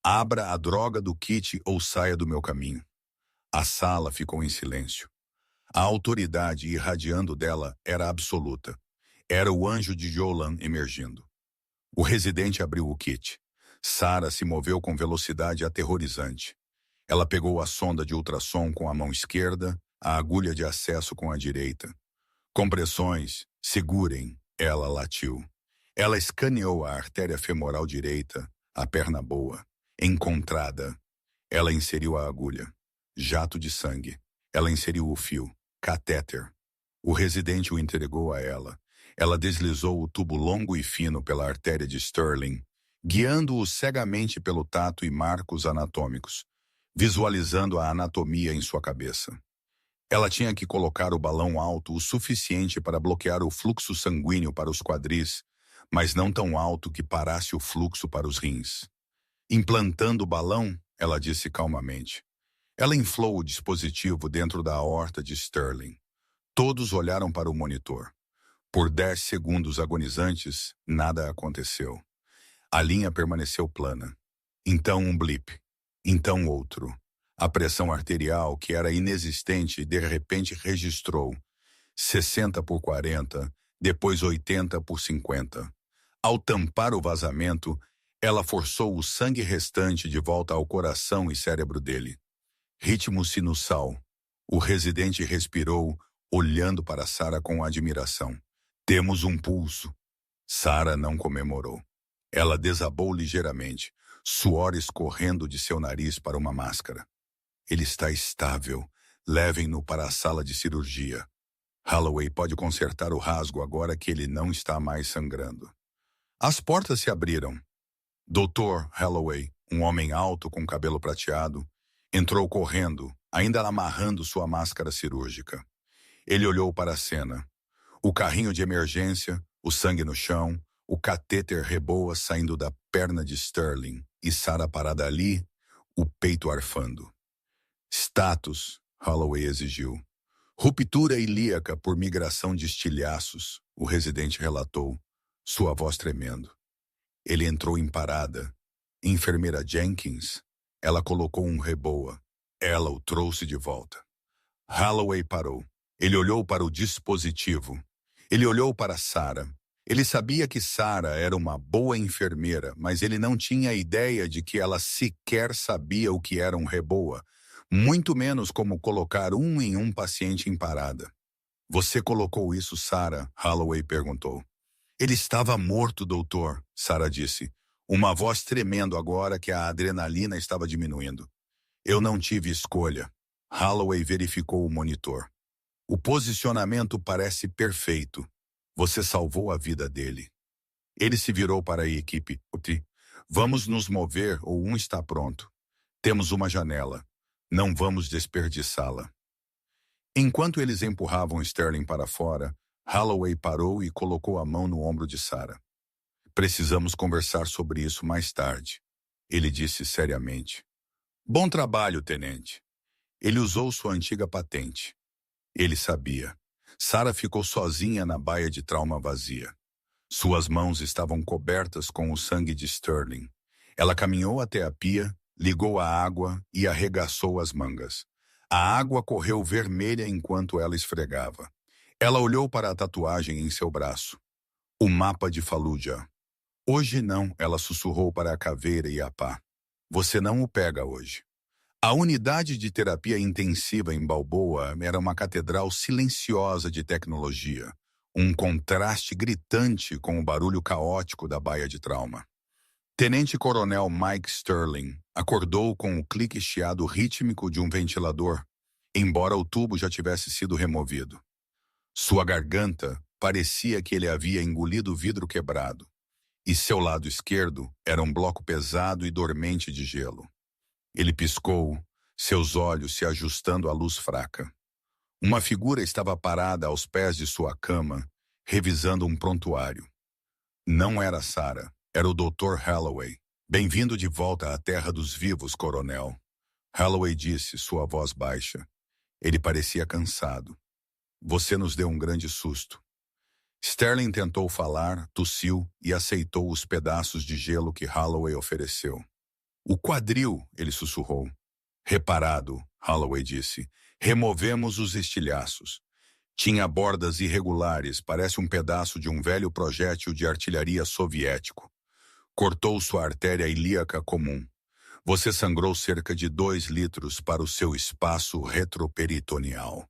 [SPEAKER 1] Abra a droga do kit ou saia do meu caminho. A sala ficou em silêncio. A autoridade irradiando dela era absoluta. Era o anjo de Jolan emergindo. O residente abriu o kit. Sarah se moveu com velocidade aterrorizante. Ela pegou a sonda de ultrassom com a mão esquerda, a agulha de acesso com a direita. Compressões, segurem, ela latiu. Ela escaneou a artéria femoral direita, a perna boa. Encontrada. Ela inseriu a agulha. Jato de sangue. Ela inseriu o fio. Catéter. O residente o entregou a ela. Ela deslizou o tubo longo e fino pela artéria de Sterling, guiando-o cegamente pelo tato e marcos anatômicos, visualizando a anatomia em sua cabeça. Ela tinha que colocar o balão alto o suficiente para bloquear o fluxo sanguíneo para os quadris, mas não tão alto que parasse o fluxo para os rins. Implantando o balão, ela disse calmamente. Ela inflou o dispositivo dentro da aorta de Sterling. Todos olharam para o monitor. Por 10 segundos agonizantes, nada aconteceu. A linha permaneceu plana. Então um blip. Então outro. A pressão arterial, que era inexistente, de repente registrou 60 por 40, depois 80 por 50. Ao tampar o vazamento, ela forçou o sangue restante de volta ao coração e cérebro dele. Ritmo sinusal. O residente respirou, olhando para Sarah com admiração. Temos um pulso. Sarah não comemorou. Ela desabou ligeiramente, suor escorrendo de seu nariz para uma máscara. Ele está estável. Levem-no para a sala de cirurgia. Holloway pode consertar o rasgo agora que ele não está mais sangrando. As portas se abriram. Dr. Holloway, um homem alto com cabelo prateado, entrou correndo, ainda amarrando sua máscara cirúrgica. Ele olhou para a cena. O carrinho de emergência, o sangue no chão, o catéter Reboa saindo da perna de Sterling e Sarah parada ali, o peito arfando. Status, Holloway exigiu. Ruptura ilíaca por migração de estilhaços, o residente relatou, sua voz tremendo. Ele entrou em parada. Enfermeira Jenkins, ela colocou um Reboa. Ela o trouxe de volta. Holloway parou. Ele olhou para o dispositivo. Ele olhou para Sarah. Ele sabia que Sarah era uma boa enfermeira, mas ele não tinha ideia de que ela sequer sabia o que era um reboa, muito menos como colocar em um paciente em parada. Você colocou isso, Sarah? Holloway perguntou. Ele estava morto, doutor, Sarah disse, uma voz tremendo agora que a adrenalina estava diminuindo. Eu não tive escolha. Holloway verificou o monitor. O posicionamento parece perfeito. Você salvou a vida dele. Ele se virou para a equipe. Vamos nos mover ou um está pronto. Temos uma janela. Não vamos desperdiçá-la. Enquanto eles empurravam Sterling para fora, Holloway parou e colocou a mão no ombro de Sarah. Precisamos conversar sobre isso mais tarde, ele disse seriamente. Bom trabalho, tenente. Ele usou sua antiga patente. Ele sabia. Sarah ficou sozinha na baia de trauma vazia. Suas mãos estavam cobertas com o sangue de Sterling. Ela caminhou até a pia, ligou a água e arregaçou as mangas. A água correu vermelha enquanto ela esfregava. Ela olhou para a tatuagem em seu braço. O mapa de Fallujah. Hoje não, ela sussurrou para a caveira e a pá. Você não o pega hoje. A unidade de terapia intensiva em Balboa era uma catedral silenciosa de tecnologia, um contraste gritante com o barulho caótico da baia de trauma. Tenente-coronel Mike Sterling acordou com o clique chiado rítmico de um ventilador, embora o tubo já tivesse sido removido. Sua garganta parecia que ele havia engolido vidro quebrado, e seu lado esquerdo era um bloco pesado e dormente de gelo. Ele piscou, seus olhos se ajustando à luz fraca. Uma figura estava parada aos pés de sua cama, revisando um prontuário. Não era Sarah, era o Dr. Holloway. Bem-vindo de volta à terra dos vivos, coronel. Holloway disse, sua voz baixa. Ele parecia cansado. Você nos deu um grande susto. Sterling tentou falar, tossiu e aceitou os pedaços de gelo que Holloway ofereceu. O quadril, ele sussurrou. Reparado, Holloway disse. Removemos os estilhaços. Tinha bordas irregulares, parece um pedaço de um velho projétil de artilharia soviético. Cortou sua artéria ilíaca comum. Você sangrou cerca de 2 litros para o seu espaço retroperitoneal.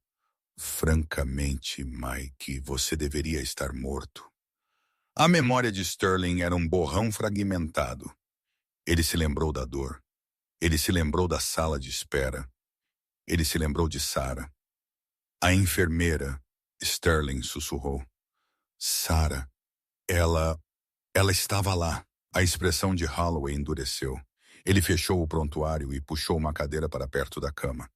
[SPEAKER 1] Francamente, Mike, você deveria estar morto. A memória de Sterling era um borrão fragmentado. Ele se lembrou da dor. Ele se lembrou da sala de espera. Ele se lembrou de Sarah. A enfermeira, Sterling sussurrou. Sarah, ela estava lá. A expressão de Holloway endureceu. Ele fechou o prontuário e puxou uma cadeira para perto da cama.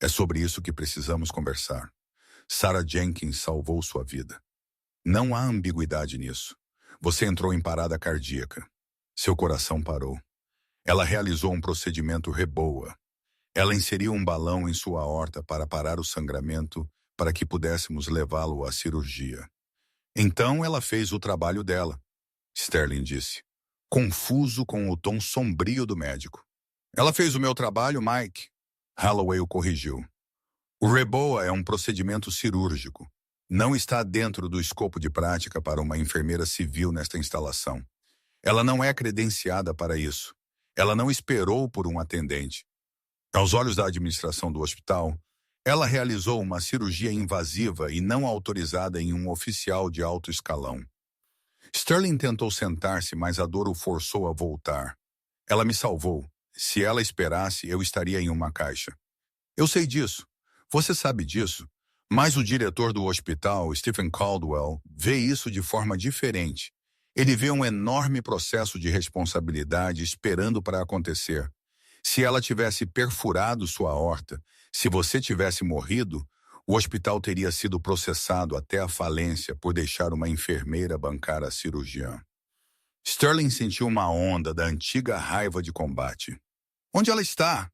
[SPEAKER 1] É sobre isso que precisamos conversar. Sarah Jenkins salvou sua vida. Não há ambiguidade nisso. Você entrou em parada cardíaca. Seu coração parou. Ela realizou um procedimento reboa. Ela inseriu um balão em sua aorta para parar o sangramento para que pudéssemos levá-lo à cirurgia. Então ela fez o trabalho dela, Sterling disse, confuso com o tom sombrio do médico. Ela fez o meu trabalho, Mike. Holloway o corrigiu. O reboa é um procedimento cirúrgico. Não está dentro do escopo de prática para uma enfermeira civil nesta instalação. Ela não é credenciada para isso. Ela não esperou por um atendente. Aos olhos da administração do hospital, ela realizou uma cirurgia invasiva e não autorizada em um oficial de alto escalão. Sterling tentou sentar-se, mas a dor o forçou a voltar. Ela me salvou. Se ela esperasse, eu estaria em uma caixa. Eu sei disso. Você sabe disso. Mas o diretor do hospital, Stephen Caldwell, vê isso de forma diferente. Ele vê um enorme processo de responsabilidade esperando para acontecer. Se ela tivesse perfurado sua aorta, se você tivesse morrido, o hospital teria sido processado até a falência por deixar uma enfermeira bancar a cirurgiã. Sterling sentiu uma onda da antiga raiva de combate. Onde ela está?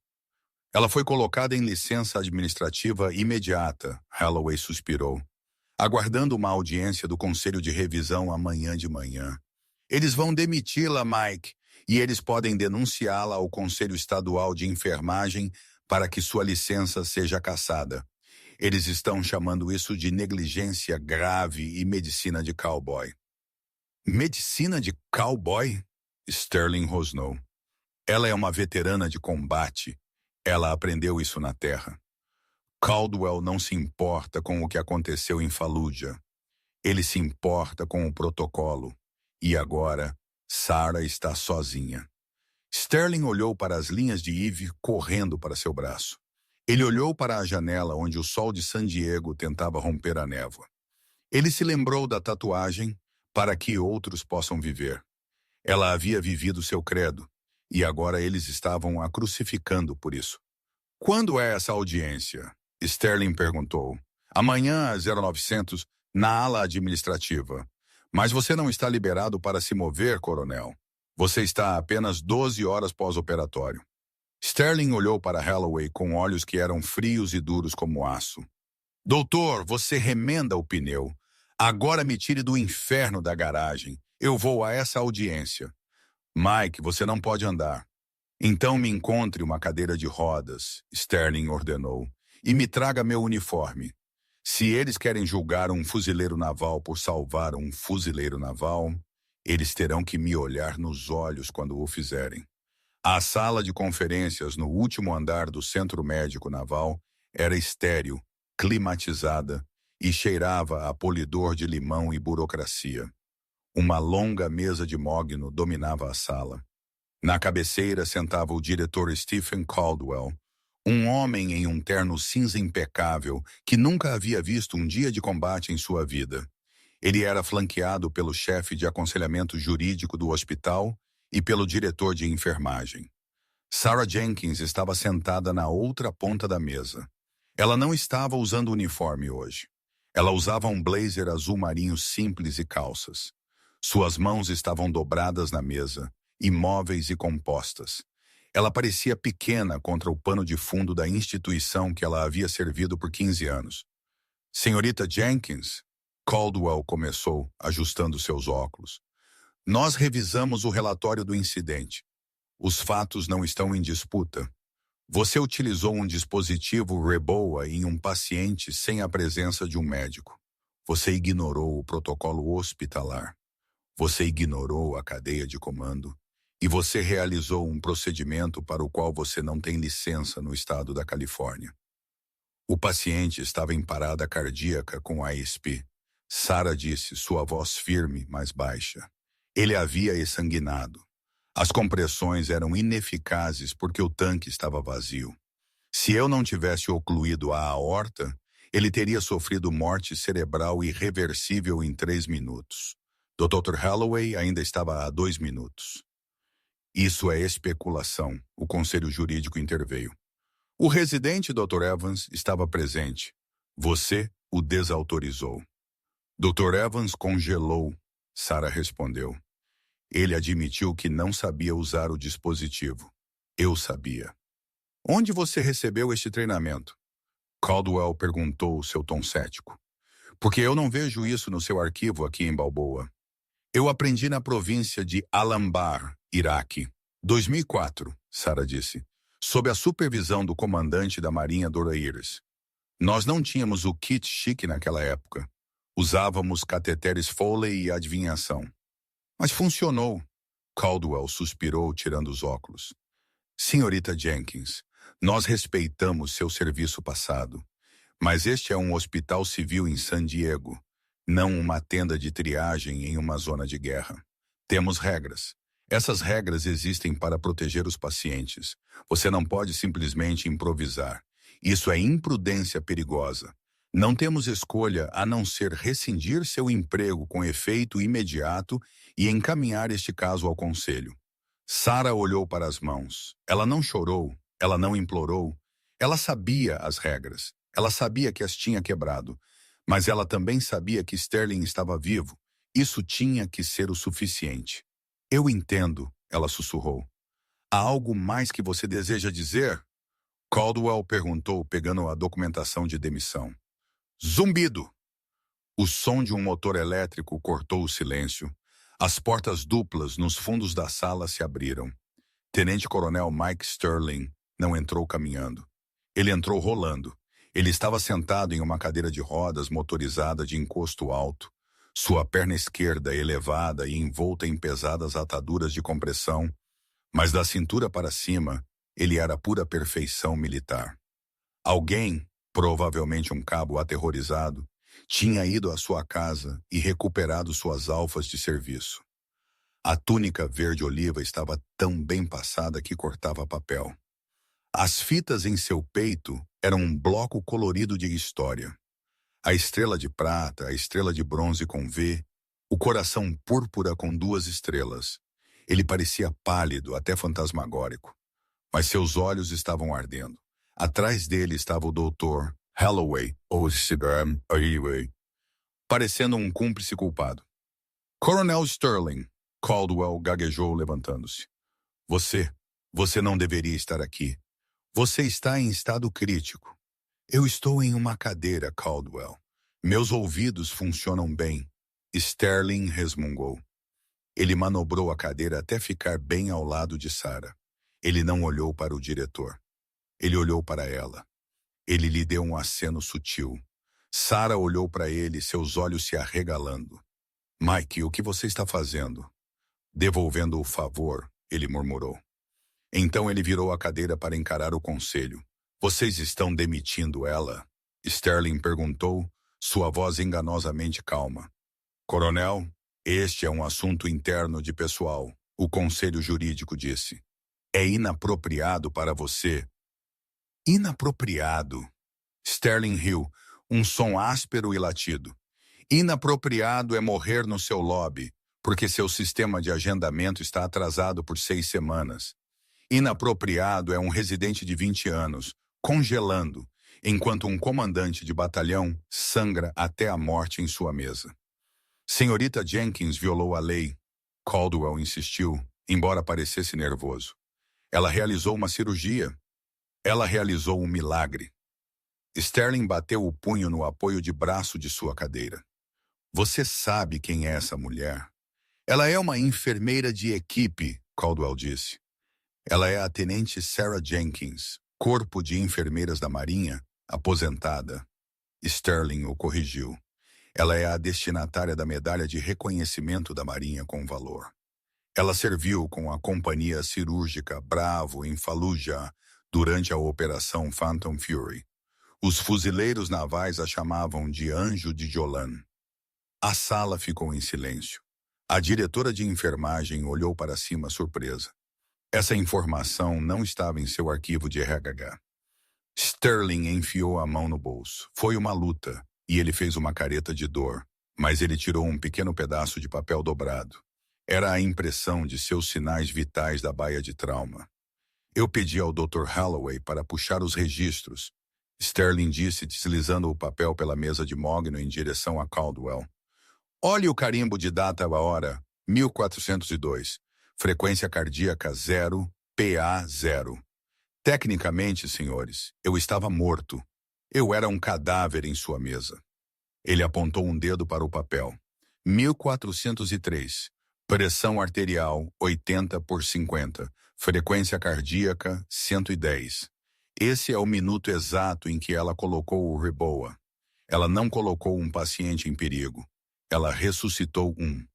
[SPEAKER 1] Ela foi colocada em licença administrativa imediata, Holloway suspirou, aguardando uma audiência do Conselho de Revisão amanhã de manhã. Eles vão demiti-la, Mike, e eles podem denunciá-la ao Conselho Estadual de Enfermagem para que sua licença seja cassada. Eles estão chamando isso de negligência grave e medicina de cowboy. Medicina de cowboy? Sterling rosnou. Ela é uma veterana de combate. Ela aprendeu isso na terra. Caldwell não se importa com o que aconteceu em Fallujah. Ele se importa com o protocolo. E agora, Sarah está sozinha. Sterling olhou para as linhas de Eve correndo para seu braço. Ele olhou para a janela onde o sol de San Diego tentava romper a névoa. Ele se lembrou da tatuagem para que outros possam viver. Ela havia vivido seu credo, e agora eles estavam a crucificando por isso. Quando é essa audiência? Sterling perguntou. Amanhã às 0900, na ala administrativa. Mas você não está liberado para se mover, coronel. Você está a apenas 12 horas pós-operatório. Sterling olhou para Holloway com olhos que eram frios e duros como aço. Doutor, você remenda o pneu. Agora me tire do inferno da garagem. Eu vou a essa audiência. Mike, você não pode andar. Então me encontre uma cadeira de rodas, Sterling ordenou, e me traga meu uniforme. Se eles querem julgar um fuzileiro naval por salvar um fuzileiro naval, eles terão que me olhar nos olhos quando o fizerem. A sala de conferências no último andar do Centro Médico Naval era estéril, climatizada e cheirava a polidor de limão e burocracia. Uma longa mesa de mogno dominava a sala. Na cabeceira sentava o diretor Stephen Caldwell, um homem em um terno cinza impecável que nunca havia visto um dia de combate em sua vida. Ele era flanqueado pelo chefe de aconselhamento jurídico do hospital e pelo diretor de enfermagem. Sarah Jenkins estava sentada na outra ponta da mesa. Ela não estava usando uniforme hoje. Ela usava um blazer azul marinho simples e calças. Suas mãos estavam dobradas na mesa, imóveis e compostas. Ela parecia pequena contra o pano de fundo da instituição que ela havia servido por 15 anos. Senhorita Jenkins, Caldwell começou, ajustando seus óculos. Nós revisamos o relatório do incidente. Os fatos não estão em disputa. Você utilizou um dispositivo Reboa em um paciente sem a presença de um médico. Você ignorou o protocolo hospitalar. Você ignorou a cadeia de comando. E você realizou um procedimento para o qual você não tem licença no estado da Califórnia. O paciente estava em parada cardíaca com ASP. Sarah disse, sua voz firme, mas baixa. Ele havia exsanguinado. As compressões eram ineficazes porque o tanque estava vazio. Se eu não tivesse ocluído a aorta, ele teria sofrido morte cerebral irreversível em 3 minutos. Dr. Holloway ainda estava a 2 minutos. Isso é especulação, o conselho jurídico interveio. O residente Dr. Evans estava presente. Você o desautorizou. Dr. Evans congelou, Sarah respondeu. Ele admitiu que não sabia usar o dispositivo. Eu sabia. Onde você recebeu este treinamento? Caldwell perguntou, seu tom cético. Porque eu não vejo isso no seu arquivo aqui em Balboa. Eu aprendi na província de Al-Anbar, Iraque. 2004, Sarah disse, sob a supervisão do comandante da Marinha Doraires. Nós não tínhamos o kit chique naquela época. Usávamos cateteres Foley e adivinhação. Mas funcionou. Caldwell suspirou, tirando os óculos. Senhorita Jenkins, nós respeitamos seu serviço passado, mas este é um hospital civil em San Diego, não uma tenda de triagem em uma zona de guerra. Temos regras. Essas regras existem para proteger os pacientes. Você não pode simplesmente improvisar. Isso é imprudência perigosa. Não temos escolha a não ser rescindir seu emprego com efeito imediato e encaminhar este caso ao conselho. Sarah olhou para as mãos. Ela não chorou, ela não implorou. Ela sabia as regras. Ela sabia que as tinha quebrado. Mas ela também sabia que Sterling estava vivo. Isso tinha que ser o suficiente. Eu entendo, ela sussurrou. Há algo mais que você deseja dizer? Caldwell perguntou, pegando a documentação de demissão. Zumbido! O som de um motor elétrico cortou o silêncio. As portas duplas nos fundos da sala se abriram. Tenente-coronel Mike Sterling não entrou caminhando. Ele entrou rolando. Ele estava sentado em uma cadeira de rodas motorizada de encosto alto, sua perna esquerda elevada e envolta em pesadas ataduras de compressão, mas da cintura para cima, ele era pura perfeição militar. Alguém, provavelmente um cabo aterrorizado, tinha ido à sua casa e recuperado suas alfas de serviço. A túnica verde-oliva estava tão bem passada que cortava papel. As fitas em seu peito eram um bloco colorido de história. A estrela de prata, a estrela de bronze com V, o coração púrpura com 2 estrelas. Ele parecia pálido, até fantasmagórico, mas seus olhos estavam ardendo. Atrás dele estava o doutor Holloway, ou Sidham Holloway, parecendo um cúmplice culpado. Coronel Sterling, Caldwell gaguejou levantando-se. Você não deveria estar aqui. Você está em estado crítico. Eu estou em uma cadeira, Caldwell. Meus ouvidos funcionam bem. Sterling resmungou. Ele manobrou a cadeira até ficar bem ao lado de Sarah. Ele não olhou para o diretor. Ele olhou para ela. Ele lhe deu um aceno sutil. Sarah olhou para ele, seus olhos se arregalando. Mike, o que você está fazendo? Devolvendo o favor, ele murmurou. Então ele virou a cadeira para encarar o conselho. Vocês estão demitindo ela? Sterling perguntou, sua voz enganosamente calma. Coronel, este é um assunto interno de pessoal, o conselho jurídico disse. É inapropriado para você. Inapropriado. Sterling riu, um som áspero e latido. Inapropriado é morrer no seu lobby, porque seu sistema de agendamento está atrasado por 6 semanas. Inapropriado é um residente de 20 anos, congelando, enquanto um comandante de batalhão sangra até a morte em sua mesa. Senhorita Jenkins violou a lei. Caldwell insistiu, embora parecesse nervoso. Ela realizou uma cirurgia. Ela realizou um milagre. Sterling bateu o punho no apoio de braço de sua cadeira. Você sabe quem é essa mulher? Ela é uma enfermeira de equipe, Caldwell disse. Ela é a tenente Sarah Jenkins, Corpo de Enfermeiras da Marinha, aposentada. Sterling o corrigiu. Ela é a destinatária da medalha de reconhecimento da Marinha com valor. Ela serviu com a Companhia Cirúrgica Bravo em Fallujah durante a Operação Phantom Fury. Os fuzileiros navais a chamavam de Anjo de Jolan. A sala ficou em silêncio. A diretora de enfermagem olhou para cima surpresa. Essa informação não estava em seu arquivo de RH. Sterling enfiou a mão no bolso. Foi uma luta, e ele fez uma careta de dor, mas ele tirou um pequeno pedaço de papel dobrado. Era a impressão de seus sinais vitais da baia de trauma. Eu pedi ao Dr. Holloway para puxar os registros, Sterling disse, deslizando o papel pela mesa de mogno em direção a Caldwell. Olhe o carimbo de data a hora, 1402. Frequência cardíaca 0, PA 0. Tecnicamente, senhores, eu estava morto. Eu era um cadáver em sua mesa. Ele apontou um dedo para o papel. 1403. Pressão arterial 80/50. Frequência cardíaca 110. Esse é o minuto exato em que ela colocou o Reboa. Ela não colocou um paciente em perigo. Ela ressuscitou um.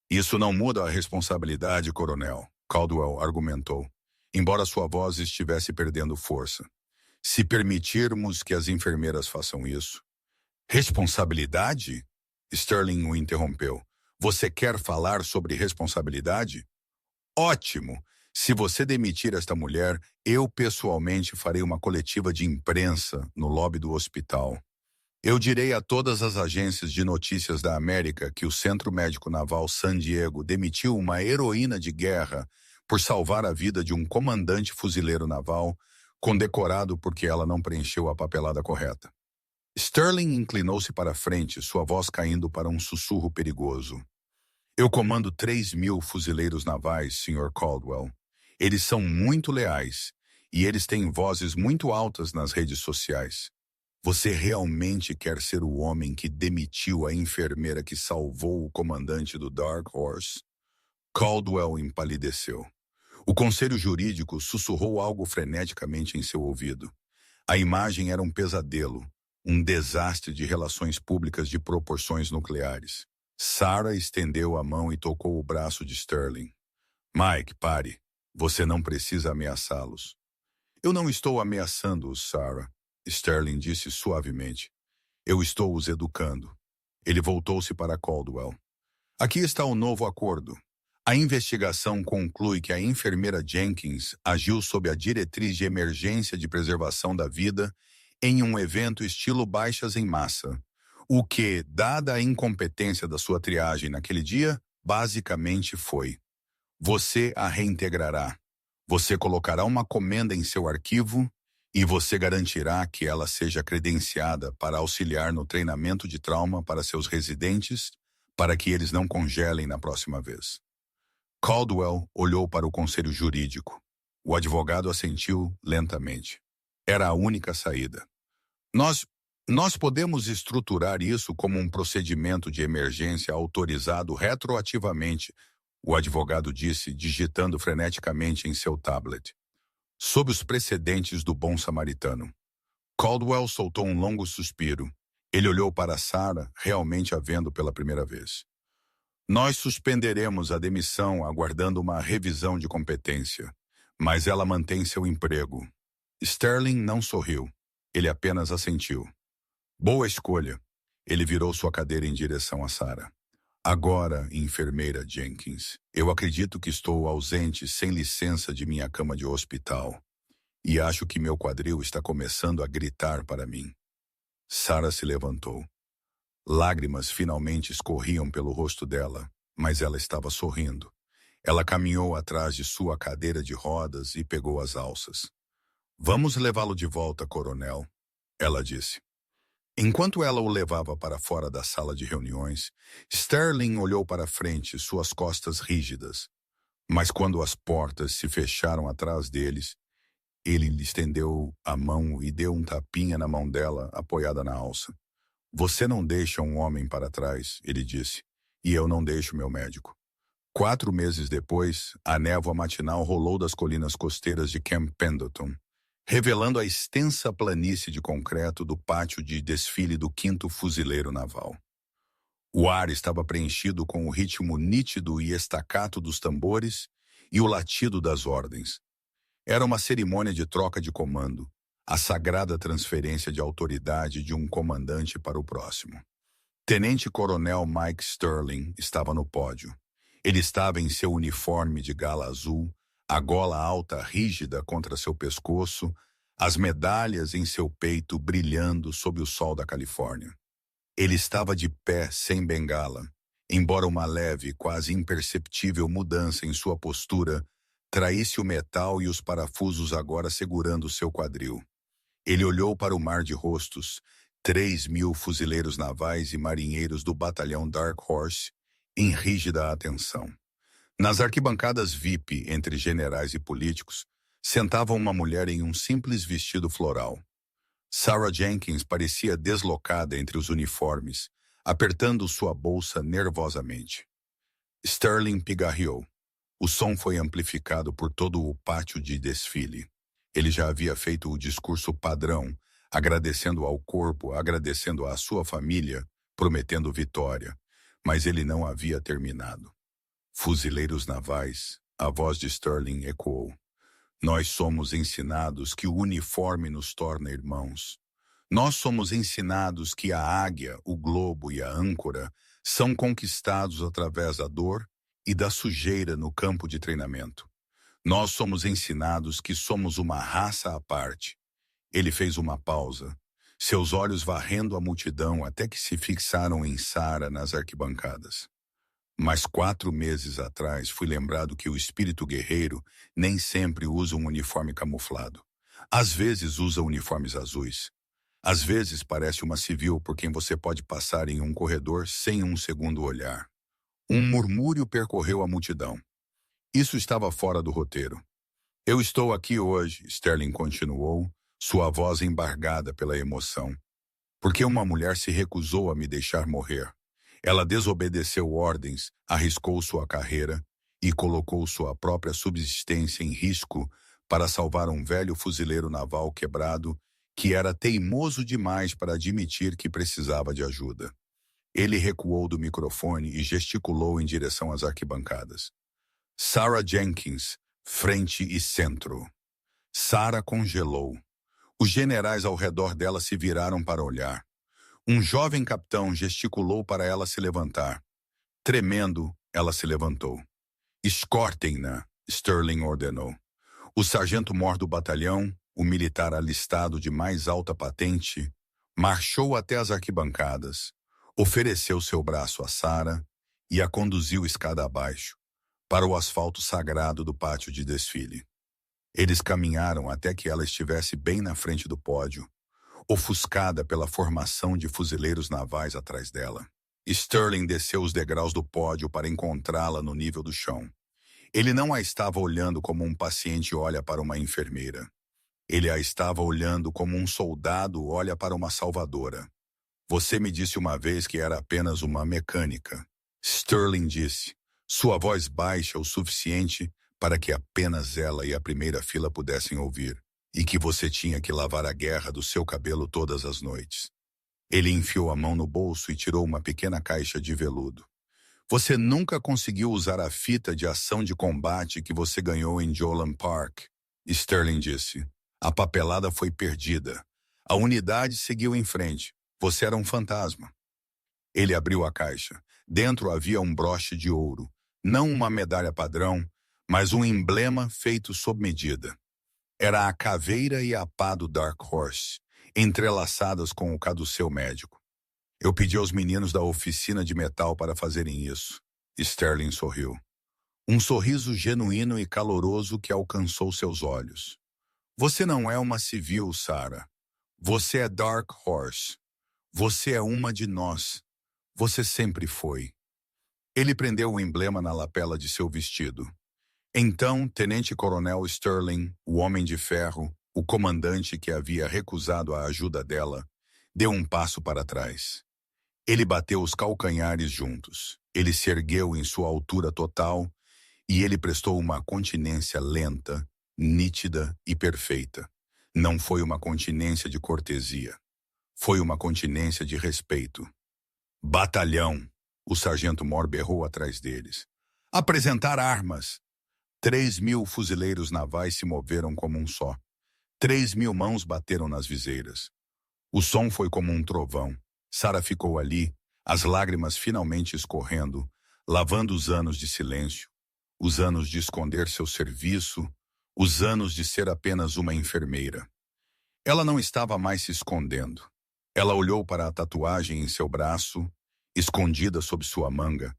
[SPEAKER 1] Isso não muda a responsabilidade, coronel, Caldwell argumentou, embora sua voz estivesse perdendo força. Se permitirmos que as enfermeiras façam isso. Responsabilidade? Sterling o interrompeu. Você quer falar sobre responsabilidade? Ótimo! Se você demitir esta mulher, eu pessoalmente farei uma coletiva de imprensa no lobby do hospital. Eu direi a todas as agências de notícias da América que o Centro Médico Naval San Diego demitiu uma heroína de guerra por salvar a vida de um comandante fuzileiro naval, condecorado porque ela não preencheu a papelada correta. Sterling inclinou-se para frente, sua voz caindo para um sussurro perigoso. Eu comando 3.000 fuzileiros navais, Sr. Caldwell. Eles são muito leais, e eles têm vozes muito altas nas redes sociais. Você realmente quer ser o homem que demitiu a enfermeira que salvou o comandante do Dark Horse? Caldwell empalideceu. O conselho jurídico sussurrou algo freneticamente em seu ouvido. A imagem era um pesadelo, um desastre de relações públicas de proporções nucleares. Sarah estendeu a mão e tocou o braço de Sterling. Mike, pare. Você não precisa ameaçá-los. Eu não estou ameaçando-os, Sarah, Sterling disse suavemente. Eu estou os educando. Ele voltou-se para Caldwell. Aqui está o novo acordo. A investigação conclui que a enfermeira Jenkins agiu sob a diretriz de emergência de preservação da vida em um evento estilo baixas em massa, o que, dada a incompetência da sua triagem naquele dia, basicamente foi: você a reintegrará, você colocará uma comenda em seu arquivo e você garantirá que ela seja credenciada para auxiliar no treinamento de trauma para seus residentes, para que eles não congelem na próxima vez. Caldwell olhou para o conselho jurídico. O advogado assentiu lentamente. Era a única saída. Nós podemos estruturar isso como um procedimento de emergência autorizado retroativamente, o advogado disse, digitando freneticamente em seu tablet. Sob os precedentes do bom samaritano. Caldwell soltou um longo suspiro. Ele olhou para Sarah, realmente a vendo pela primeira vez. Nós suspenderemos a demissão aguardando uma revisão de competência, mas ela mantém seu emprego. Sterling não sorriu. Ele apenas assentiu. Boa escolha. Ele virou sua cadeira em direção a Sarah. Agora, enfermeira Jenkins, eu acredito que estou ausente sem licença de minha cama de hospital. E acho que meu quadril está começando a gritar para mim. Sarah se levantou. Lágrimas finalmente escorriam pelo rosto dela, mas ela estava sorrindo. Ela caminhou atrás de sua cadeira de rodas e pegou as alças. Vamos levá-lo de volta, coronel, ela disse. Enquanto ela o levava para fora da sala de reuniões, Sterling olhou para frente, suas costas rígidas. Mas quando as portas se fecharam atrás deles, ele lhe estendeu a mão e deu um tapinha na mão dela, apoiada na alça. Você não deixa um homem para trás, ele disse, e eu não deixo meu médico. 4 meses depois, a névoa matinal rolou das colinas costeiras de Camp Pendleton, revelando a extensa planície de concreto do pátio de desfile do 5º Fuzileiro Naval. O ar estava preenchido com o ritmo nítido e estacato dos tambores e o latido das ordens. Era uma cerimônia de troca de comando, a sagrada transferência de autoridade de um comandante para o próximo. Tenente-coronel Mike Sterling estava no pódio. Ele estava em seu uniforme de gala azul, a gola alta rígida contra seu pescoço, as medalhas em seu peito brilhando sob o sol da Califórnia. Ele estava de pé sem bengala, embora uma leve, quase imperceptível mudança em sua postura traísse o metal e os parafusos agora segurando seu quadril. Ele olhou para o mar de rostos, 3.000 fuzileiros navais e marinheiros do batalhão Dark Horse, em rígida atenção. Nas arquibancadas VIP entre generais e políticos, sentava uma mulher em um simples vestido floral. Sarah Jenkins parecia deslocada entre os uniformes, apertando sua bolsa nervosamente. Sterling pigarreou. O som foi amplificado por todo o pátio de desfile. Ele já havia feito o discurso padrão, agradecendo ao corpo, agradecendo à sua família, prometendo vitória, mas ele não havia terminado. Fuzileiros navais, a voz de Sterling ecoou. Nós somos ensinados que o uniforme nos torna irmãos. Nós somos ensinados que a águia, o globo e a âncora são conquistados através da dor e da sujeira no campo de treinamento. Nós somos ensinados que somos uma raça à parte. Ele fez uma pausa, seus olhos varrendo a multidão até que se fixaram em Sarah nas arquibancadas. Mas 4 meses atrás fui lembrado que o espírito guerreiro nem sempre usa um uniforme camuflado. Às vezes usa uniformes azuis. Às vezes parece uma civil por quem você pode passar em um corredor sem um segundo olhar. Um murmúrio percorreu a multidão. Isso estava fora do roteiro. Eu estou aqui hoje, Sterling continuou, sua voz embargada pela emoção, porque uma mulher se recusou a me deixar morrer. Ela desobedeceu ordens, arriscou sua carreira e colocou sua própria subsistência em risco para salvar um velho fuzileiro naval quebrado que era teimoso demais para admitir que precisava de ajuda. Ele recuou do microfone e gesticulou em direção às arquibancadas. Sarah Jenkins, frente e centro. Sarah congelou. Os generais ao redor dela se viraram para olhar. Um jovem capitão gesticulou para ela se levantar. Tremendo, ela se levantou. Escortem-na, Sterling ordenou. O sargento-mor do batalhão, o militar alistado de mais alta patente, marchou até as arquibancadas, ofereceu seu braço a Sarah e a conduziu escada abaixo, para o asfalto sagrado do pátio de desfile. Eles caminharam até que ela estivesse bem na frente do pódio, ofuscada pela formação de fuzileiros navais atrás dela. Sterling desceu os degraus do pódio para encontrá-la no nível do chão. Ele não a estava olhando como um paciente olha para uma enfermeira. Ele a estava olhando como um soldado olha para uma salvadora. Você me disse uma vez que era apenas uma mecânica. Sterling disse, sua voz baixa o suficiente para que apenas ela e a primeira fila pudessem ouvir, e que você tinha que lavar a guerra do seu cabelo todas as noites. Ele enfiou a mão no bolso e tirou uma pequena caixa de veludo. Você nunca conseguiu usar a fita de ação de combate que você ganhou em Jolan Park, Sterling disse. A papelada foi perdida. A unidade seguiu em frente. Você era um fantasma. Ele abriu a caixa. Dentro havia um broche de ouro. Não uma medalha padrão, mas um emblema feito sob medida. Era a caveira e a pá do Dark Horse, entrelaçadas com o caduceu médico. Eu pedi aos meninos da oficina de metal para fazerem isso. Sterling sorriu. Um sorriso genuíno e caloroso que alcançou seus olhos. Você não é uma civil, Sarah. Você é Dark Horse. Você é uma de nós. Você sempre foi. Ele prendeu o emblema na lapela de seu vestido. Então, Tenente-Coronel Sterling, o Homem de Ferro, o comandante que havia recusado a ajuda dela, deu um passo para trás. Ele bateu os calcanhares juntos. Ele se ergueu em sua altura total e ele prestou uma continência lenta, nítida e perfeita. Não foi uma continência de cortesia. Foi uma continência de respeito. Batalhão! O sargento-mor berrou atrás deles. Apresentar armas! 3.000 fuzileiros navais se moveram como um só. 3.000 mãos bateram nas viseiras. O som foi como um trovão. Sarah ficou ali, as lágrimas finalmente escorrendo, lavando os anos de silêncio, os anos de esconder seu serviço, os anos de ser apenas uma enfermeira. Ela não estava mais se escondendo. Ela olhou para a tatuagem em seu braço, escondida sob sua manga,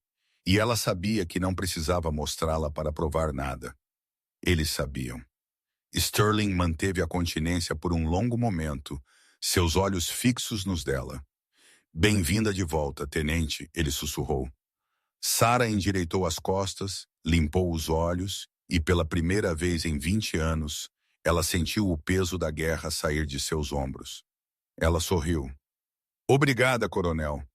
[SPEAKER 1] e ela sabia que não precisava mostrá-la para provar nada. Eles sabiam. Sterling manteve a continência por um longo momento, seus olhos fixos nos dela. Bem-vinda de volta, tenente, ele sussurrou. Sarah endireitou as costas, limpou os olhos e, pela primeira vez em 20 anos, ela sentiu o peso da guerra sair de seus ombros. Ela sorriu. Obrigada, coronel.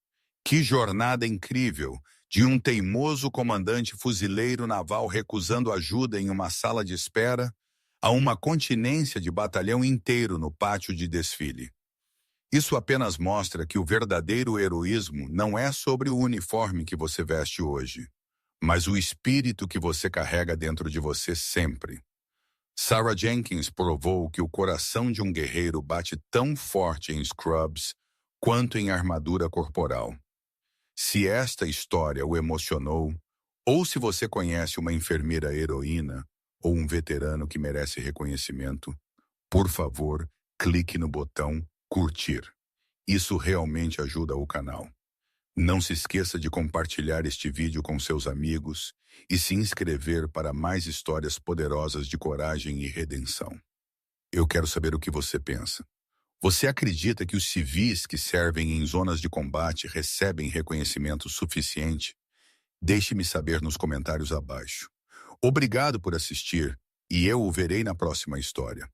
[SPEAKER 1] Que jornada incrível, de um teimoso comandante fuzileiro naval recusando ajuda em uma sala de espera a uma continência de batalhão inteiro no pátio de desfile. Isso apenas mostra que o verdadeiro heroísmo não é sobre o uniforme que você veste hoje, mas o espírito que você carrega dentro de você sempre. Sarah Jenkins provou que o coração de um guerreiro bate tão forte em scrubs quanto em armadura corporal. Se esta história o emocionou, ou se você conhece uma enfermeira heroína ou um veterano que merece reconhecimento, por favor, clique no botão curtir. Isso realmente ajuda o canal. Não se esqueça de compartilhar este vídeo com seus amigos e se inscrever para mais histórias poderosas de coragem e redenção. Eu quero saber o que você pensa. Você acredita que os civis que servem em zonas de combate recebem reconhecimento suficiente? Deixe-me saber nos comentários abaixo. Obrigado por assistir e eu o verei na próxima história.